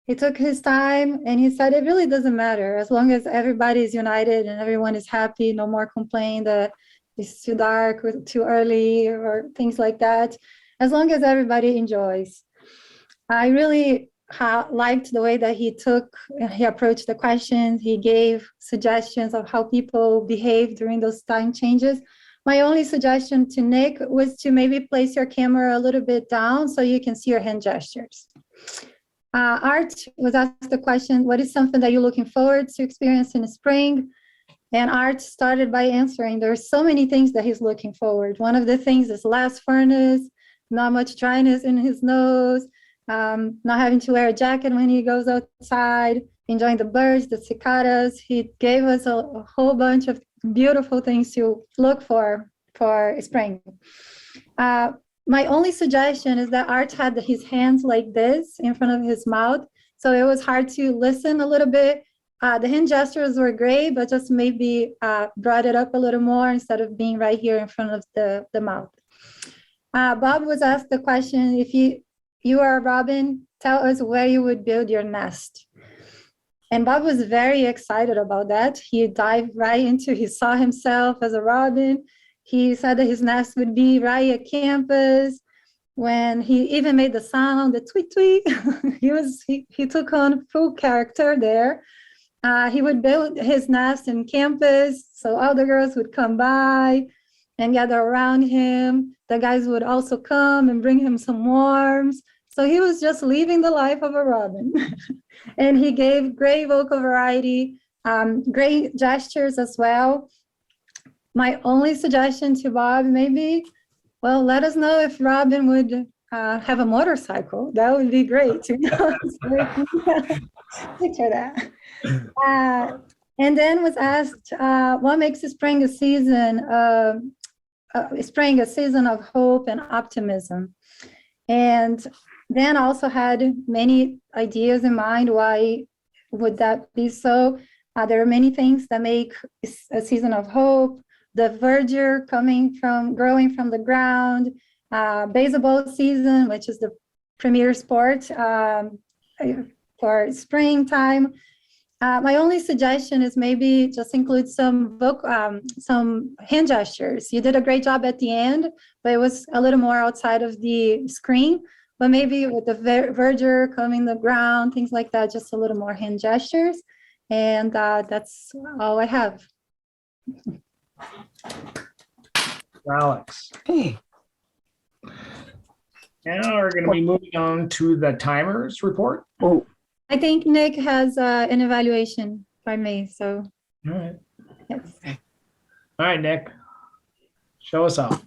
He took his time and he said it really doesn't matter as long as everybody is united and everyone is happy, no more complaint that it's too dark or too early or things like that, as long as everybody enjoys. I really liked the way that he approached the questions. He gave suggestions of how people behave during those time changes. My only suggestion to Nick was to maybe place your camera a little bit down so you can see your hand gestures. Art was asked the question, what is something that you're looking forward to experience in the spring? And Art started by answering, there's so many things that he's looking forward. One of the things is less furnace, not much dryness in his nose, not having to wear a jacket when he goes outside, enjoying the birds, the cicadas. He gave us a whole bunch of beautiful things to look for spring. My only suggestion is that Art had his hands like this in front of his mouth, so it was hard to listen a little bit. The hand gestures were great, but just maybe brought it up a little more instead of being right here in front of the mouth. Bob was asked the question, if you are a robin, tell us where you would build your nest. And Bob was very excited about that. He dived right into, he saw himself as a robin. He said that his nest would be right at campus. When he even made the sound, the tweet tweet, he took on full character there. He would build his nest in campus, so all the girls would come by and gather around him. The guys would also come and bring him some worms. So he was just living the life of a robin. And he gave great vocal variety, great gestures as well. My only suggestion to Bob, maybe, well, let us know if Robin would have a motorcycle. That would be great. Picture that. And then was asked, what makes spring a season of hope and optimism? And then also had many ideas in mind. Why would that be so? There are many things that make a season of hope. The verdure growing from the ground, baseball season, which is the premier sport for springtime. My only suggestion is maybe just include some hand gestures. You did a great job at the end, but it was a little more outside of the screen. But maybe with the verdure coming the ground, things like that, just a little more hand gestures. And that's all I have. Alex. Hey. Now we're going to be moving on to the timers report. Oh, I think Nick has an evaluation by me, so All right. yes. All right, Nick. Show us off.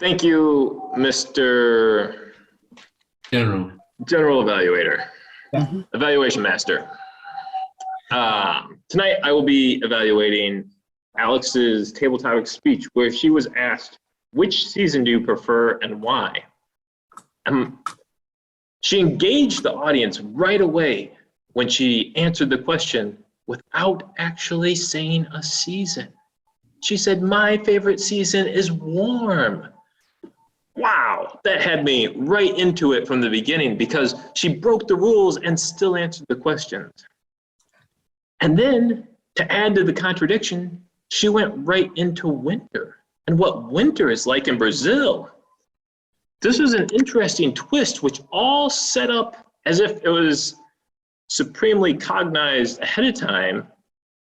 Thank you, Mr. General. General Evaluator, Mhm. Evaluation Master. Tonight, I will be evaluating Alex's table topic speech, where she was asked, which season do you prefer and why? She engaged the audience right away when she answered the question without actually saying a season. She said, my favorite season is warm. Wow, that had me right into it from the beginning because she broke the rules and still answered the questions. And then to add to the contradiction, she went right into winter and what winter is like in Brazil. This was an interesting twist, which all set up as if it was supremely cognized ahead of time.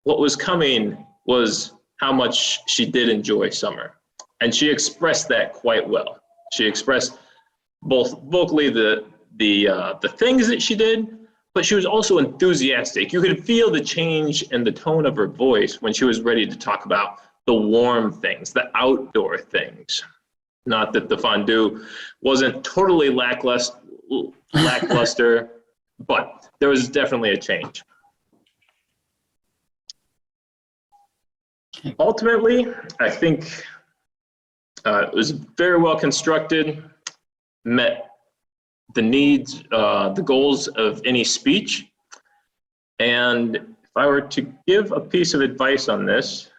What was coming was how much she did enjoy summer. And she expressed that quite well. She expressed both vocally the things that she did, but she was also enthusiastic. You could feel the change in the tone of her voice when she was ready to talk about the warm things, the outdoor things. Not that the fondue wasn't totally lackluster, but there was definitely a change. Ultimately, I think it was very well constructed, met the needs, the goals of any speech. And if I were to give a piece of advice on this,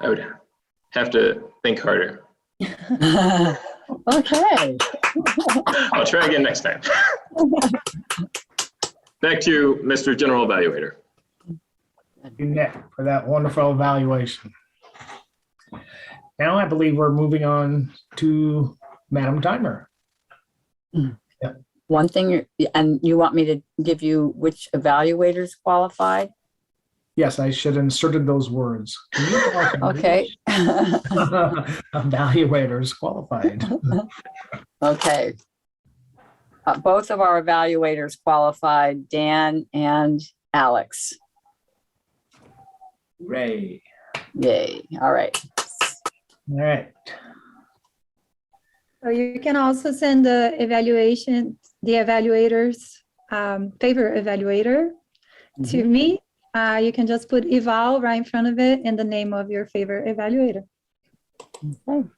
I would have to think harder. Okay. I'll try again next time. Back to you, Mr. General Evaluator. Thank you, Nick, for that wonderful evaluation. Now I believe we're moving on to Madam Timer. One thing, and you want me to give you which evaluators qualified? Yes, I should have inserted those words. Can you talk English? Okay. Evaluators qualified. Okay. Both of our evaluators qualified, Dan and Alex. Hooray. Yay. All right. All right. So you can also send the evaluators, favorite evaluator to me. You can just put eval right in front of it and the name of your favorite evaluator. Okay.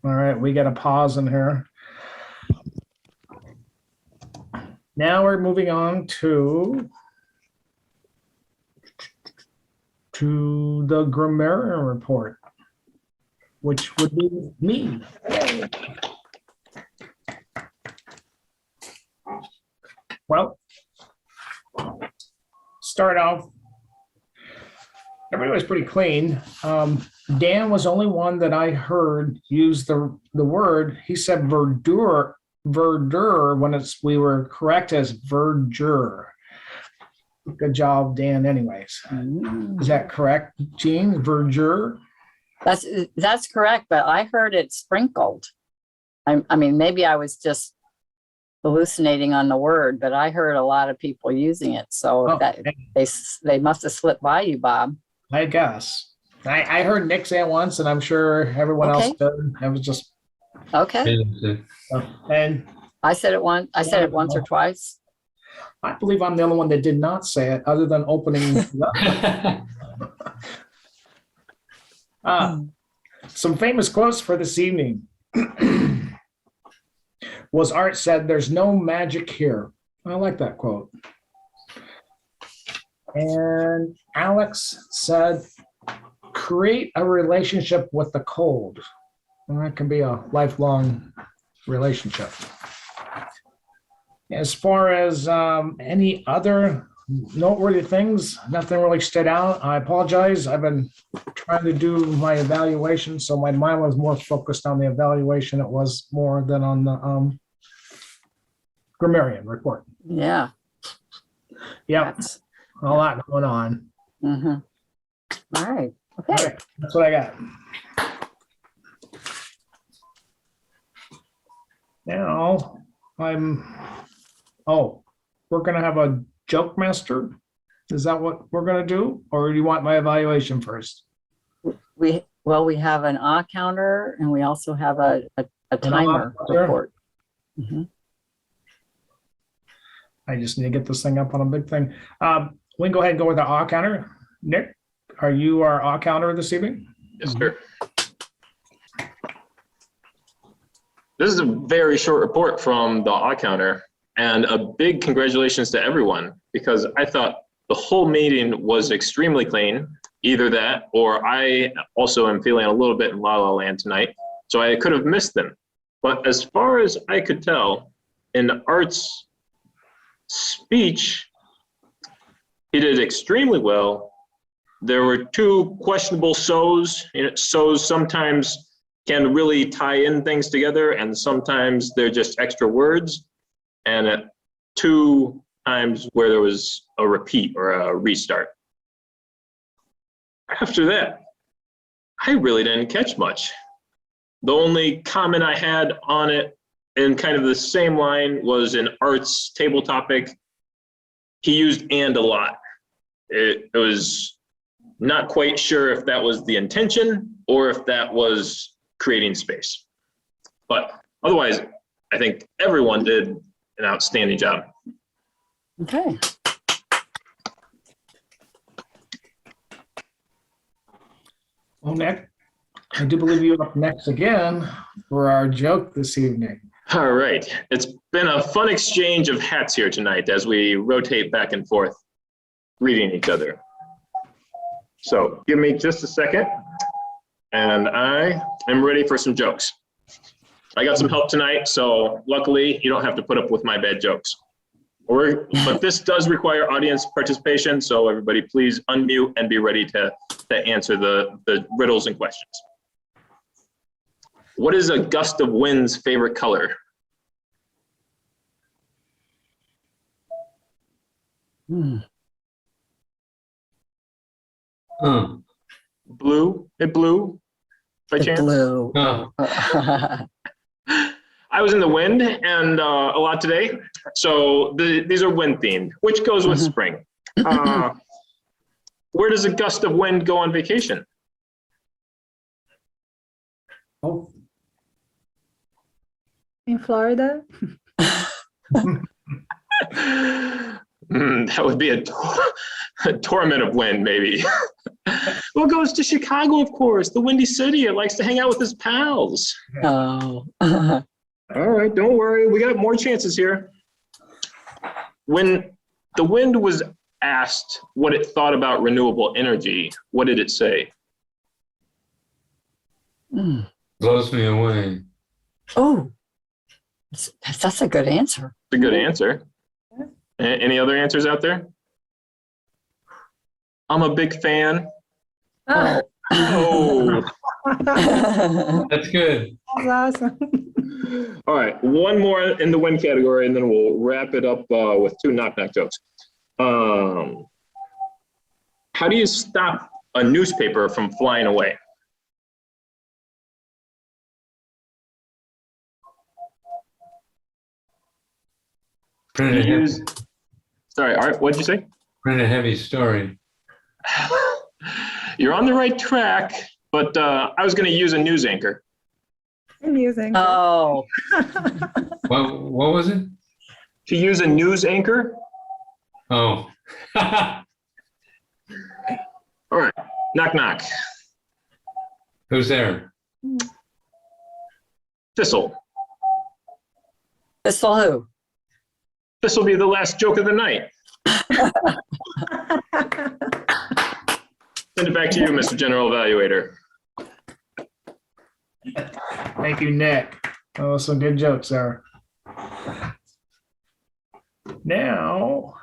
All right, we got a pause in here. Now we're moving on to the grammarian report, which would be me. Well, start off, everybody was pretty clean. Dan was the only one that I heard use the word. He said verdure when we were correct as verdure. Good job, Dan, anyways. Is that correct, Jean? Verdure? That's correct, but I heard it sprinkled. I mean, maybe I was just hallucinating on the word, but I heard a lot of people using it. So that they must have slipped by you, Bob. I guess. I heard Nick say it once, and I'm sure everyone else did. I was just Okay. and I said it once. I said it once or twice. I believe I'm the only one that did not say it, other than opening it up. Some famous quotes for this evening. Was Art said, "There's no magic here." I like that quote. And Alex said, "Create a relationship with the cold." And that can be a lifelong relationship. As far as any other noteworthy things, nothing really stood out. I apologize. I've been trying to do my evaluation, so my mind was more focused on the evaluation. It was more than on the grammarian report. Yeah. Yep, a lot going on. All right. Okay. All right, that's what I got. Now we're gonna have a joke master. Is that what we're gonna do? Or do you want my evaluation first? We have an ah counter, and we also have a timer counter? report. I just need to get this thing up on a big thing. We can go ahead and go with the ah counter. Nick, are you our ah counter this evening? Yes, sir. This is a very short report from the ah counter, and a big congratulations to everyone, because I thought the whole meeting was extremely clean. Either that, or I also am feeling a little bit in la la land tonight, so I could have missed them. But as far as I could tell, in Art's speech, he did extremely well. There were two questionable so's. So's sometimes can really tie in things together, and sometimes they're just extra words. And at two times where there was a repeat or a restart. After that, I really didn't catch much. The only comment I had on it in kind of the same line was in Art's table topic. He used "and" a lot. It was not quite sure if that was the intention or if that was creating space. But otherwise, I think everyone did an outstanding job. Okay. Well, Nick, I do believe you're up next again for our joke this evening. All right. It's been a fun exchange of hats here tonight as we rotate back and forth, reading each other. So give me just a second, and I am ready for some jokes. I got some help tonight, so luckily you don't have to put up with my bad jokes. But this does require audience participation, so everybody please unmute and be ready to answer the riddles and questions. What is a gust of wind's favorite color? Oh, Blue? It blew by It chance? blew. oh, I was in the wind and a lot today. So these are wind themed, which goes with spring. Where does a gust of wind go on vacation? Oh, In Florida? That would be a torment of wind, maybe. Well, it goes to Chicago, of course, the Windy City. It likes to hang out with his pals. Oh. All right, don't worry. We got more chances here. When the wind was asked what it thought about renewable energy, what did it say? blows me away. Oh, that's a good answer. It's a good answer. Any other answers out there? I'm a big fan. Oh, Oh. That's good. that's awesome. All right, one more in the win category, and then we'll wrap it up with two knock-knock jokes. How do you stop a newspaper from flying away? Sorry, Art, what'd you say? Print a heavy story. You're on the right track, but I was going to use a news anchor. Amusing. Oh, What was it? To use a news anchor? Oh. All right, knock, knock. Who's there? Thistle. Thistle who? This will be the last joke of the night. Send it back to you, Mr. General Evaluator. thank you, Nick. Oh, some good jokes there. Now,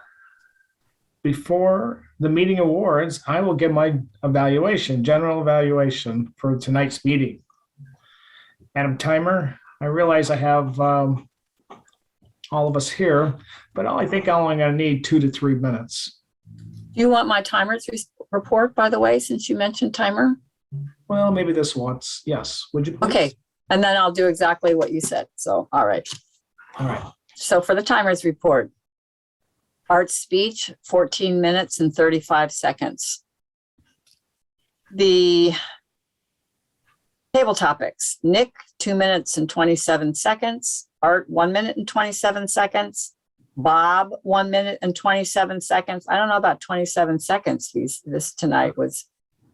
before the meeting awards, I will give my evaluation, general evaluation for tonight's meeting. Madam Timer, I realize I have all of us here, but I think I'm only going to need 2 to 3 minutes. Do you want my timer's report, by the way, since you mentioned timer? Well, maybe this once. Yes. Would you please? Okay, and then I'll do exactly what you said. So, all right. All right. So for the timer's report, Art's speech, 14 minutes and 35 seconds. The table topics, Nick, 2 minutes and 27 seconds. Art, 1 minute and 27 seconds. Bob, 1 minute and 27 seconds. I don't know about 27 seconds. This tonight was.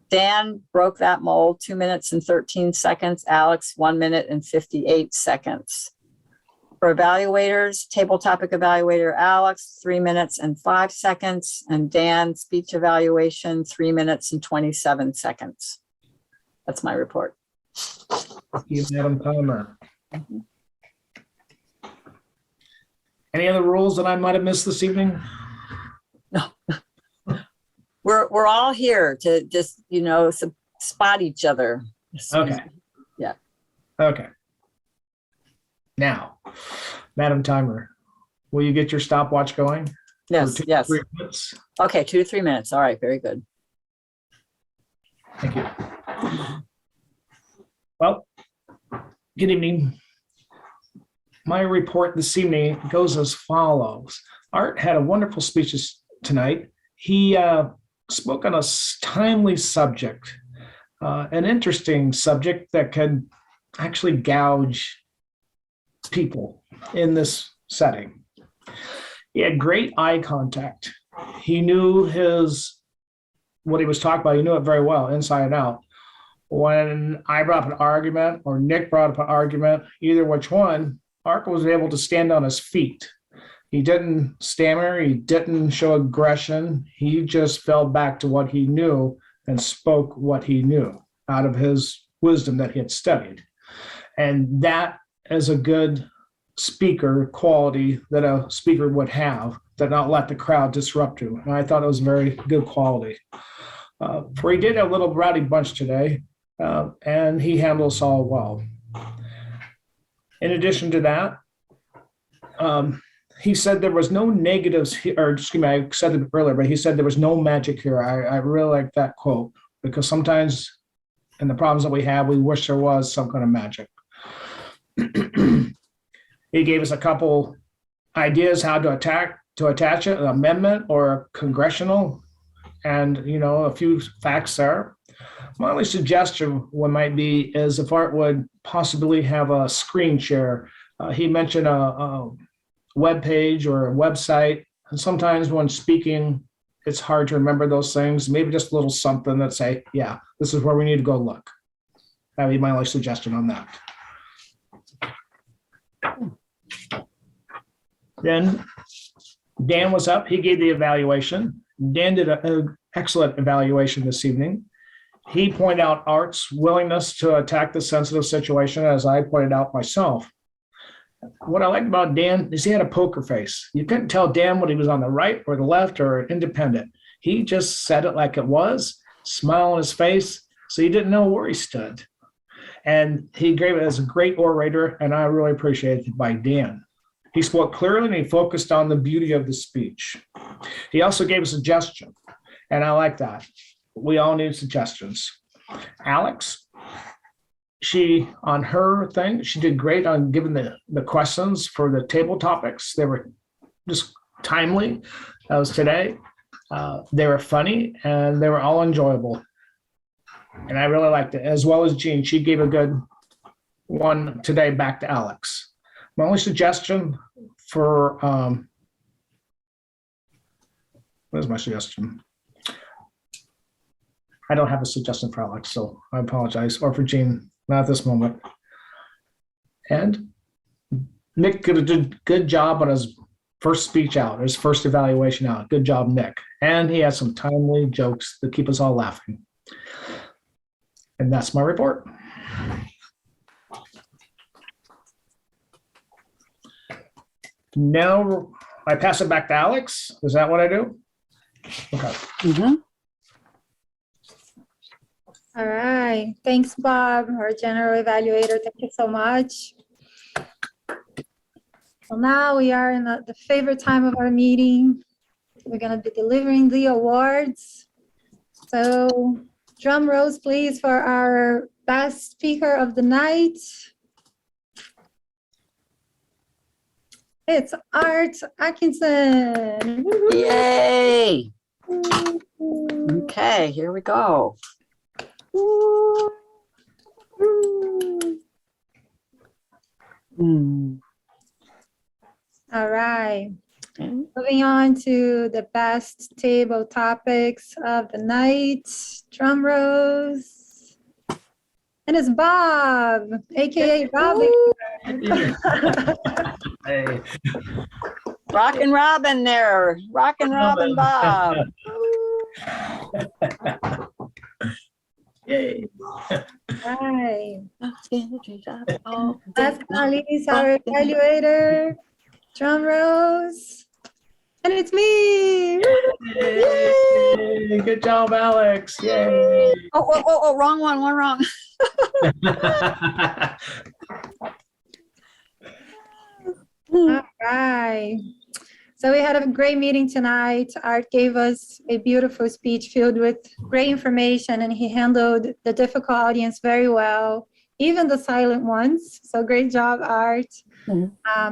Dan broke that mold, 2 minutes and 13 seconds. Alex, 1 minute and 58 seconds. For evaluators, table topic evaluator Alex, 3 minutes and 5 seconds. And Dan, speech evaluation, 3 minutes and 27 seconds. That's my report. Thank you, Madam Timer. Any other rules that I might have missed this evening? We're all here to just, spot each other. Okay. Yeah. Okay. Now, Madam Timer, will you get your stopwatch going? Yes, For 2 to yes. 3 minutes? Okay, 2 to 3 minutes. All right, very good. Thank you. Well, good evening. My report this evening goes as follows. Art had a wonderful speech tonight. He spoke on a timely subject, an interesting subject that could actually gouge people in this setting. He had great eye contact. He knew what he was talking about. He knew it very well, inside and out. When I brought up an argument or Nick brought up an argument, either which one, Art was able to stand on his feet. He didn't stammer. He didn't show aggression. He just fell back to what he knew and spoke what he knew out of his wisdom that he had studied. And that is a good speaker quality that a speaker would have, that not let the crowd disrupt you. And I thought it was very good quality. For he did a little rowdy bunch today, and he handled us all well. In addition to that, he said there was no negatives here, or excuse me, I said it earlier, but he said there was no magic here. I really like that quote, because sometimes in the problems that we have, we wish there was some kind of magic. He gave us a couple ideas how to attach it, an amendment or a congressional, and a few facts there. My only suggestion might be is if Art would possibly have a screen share. He mentioned a web page or a website, and sometimes when speaking, it's hard to remember those things. Maybe just a little something that say, yeah, this is where we need to go look. That'd be my only suggestion on that. Then Dan was up. He gave the evaluation. Dan did an excellent evaluation this evening. He pointed out Art's willingness to attack the sensitive situation, as I pointed out myself. What I liked about Dan is he had a poker face. You couldn't tell Dan whether he was on the right or the left or independent. He just said it like it was, smile on his face, so you didn't know where he stood. And he gave it as a great orator, and I really appreciated it by Dan. He spoke clearly and he focused on the beauty of the speech. He also gave a suggestion, and I like that. We all need suggestions. Alex, on her thing, she did great on giving the questions for the table topics. They were just timely. That was today. They were funny and they were all enjoyable. And I really liked it, as well as Jean. She gave a good one today back to Alex. My only suggestion for, where's my suggestion? I don't have a suggestion for Alex, so I apologize, or for Jean, not at this moment. And Nick did a good job on his first speech out, his first evaluation out. Good job, Nick. And he had some timely jokes that keep us all laughing. And that's my report. Now I pass it back to Alex. Is that what I do? Okay. Mhm. All right. Thanks, Bob, our general evaluator. Thank you so much. So now we are in the favorite time of our meeting. We're going to be delivering the awards. So drum rolls, please, for our best speaker of the night. It's Art Atkinson. Yay. Okay, here we go. All right. Moving on to the best table topics of the night. Drum rolls. And it's Bob, aka Robin. Hey. Rockin' Robin there. Rockin' Robin Bob. Yay. Right. That's Alice, our evaluator. Drum rolls. And it's me. Yay. Good job, Alex. Yay. Oh, wrong one wrong. All right. So we had a great meeting tonight. Art gave us a beautiful speech filled with great information, and he handled the difficult audience very well, even the silent ones. So great job, Art.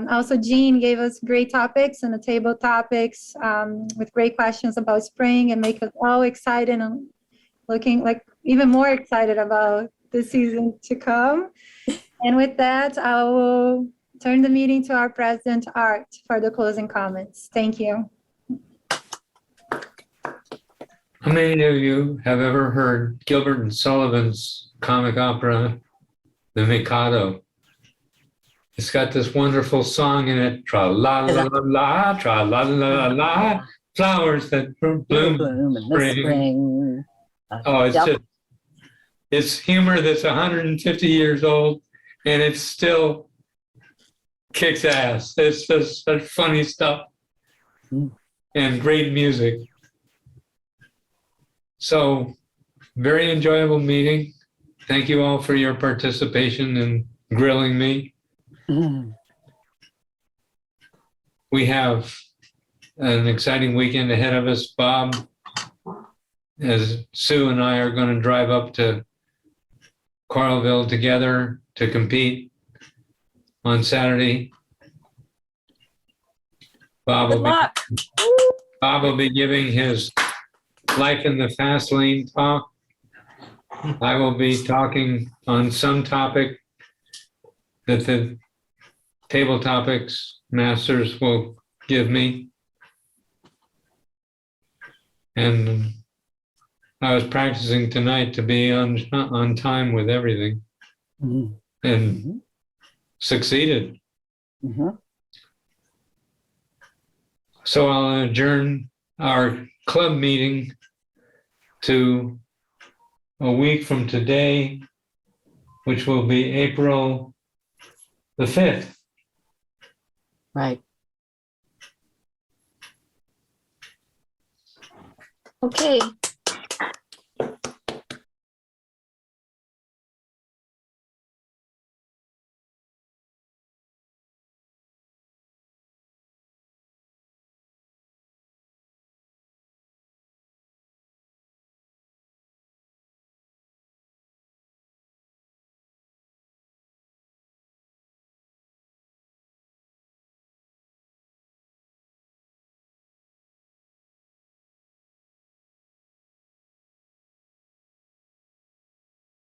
Also, Jean gave us great topics and the table topics with great questions about spring and make us all excited and looking like even more excited about the season to come. And with that, I will turn the meeting to our president, Art, for the closing comments. Thank you. How many of you have ever heard Gilbert and Sullivan's comic opera, The Mikado? It's got this wonderful song in it, tra-la-la-la-la, tra-la-la-la-la, flowers that bloom In in the spring. spring. Oh, it's Yep. just, it's humor that's 150 years old, and it still kicks ass. It's just such funny stuff and great music. So, very enjoyable meeting. Thank you all for your participation in grilling me. we have an exciting weekend ahead of us. Bob, as Sue and I are going to drive up to Carlville together to compete on Saturday. Good luck. Bob will be giving his Life in the Fast Lane talk. I will be talking on some topic that the Tabletopics masters will give me. And I was practicing tonight to be on time with everything Mhm. and succeeded. Mhm. So I'll adjourn our club meeting to a week from today, which will be April the 5th. Right. Okay,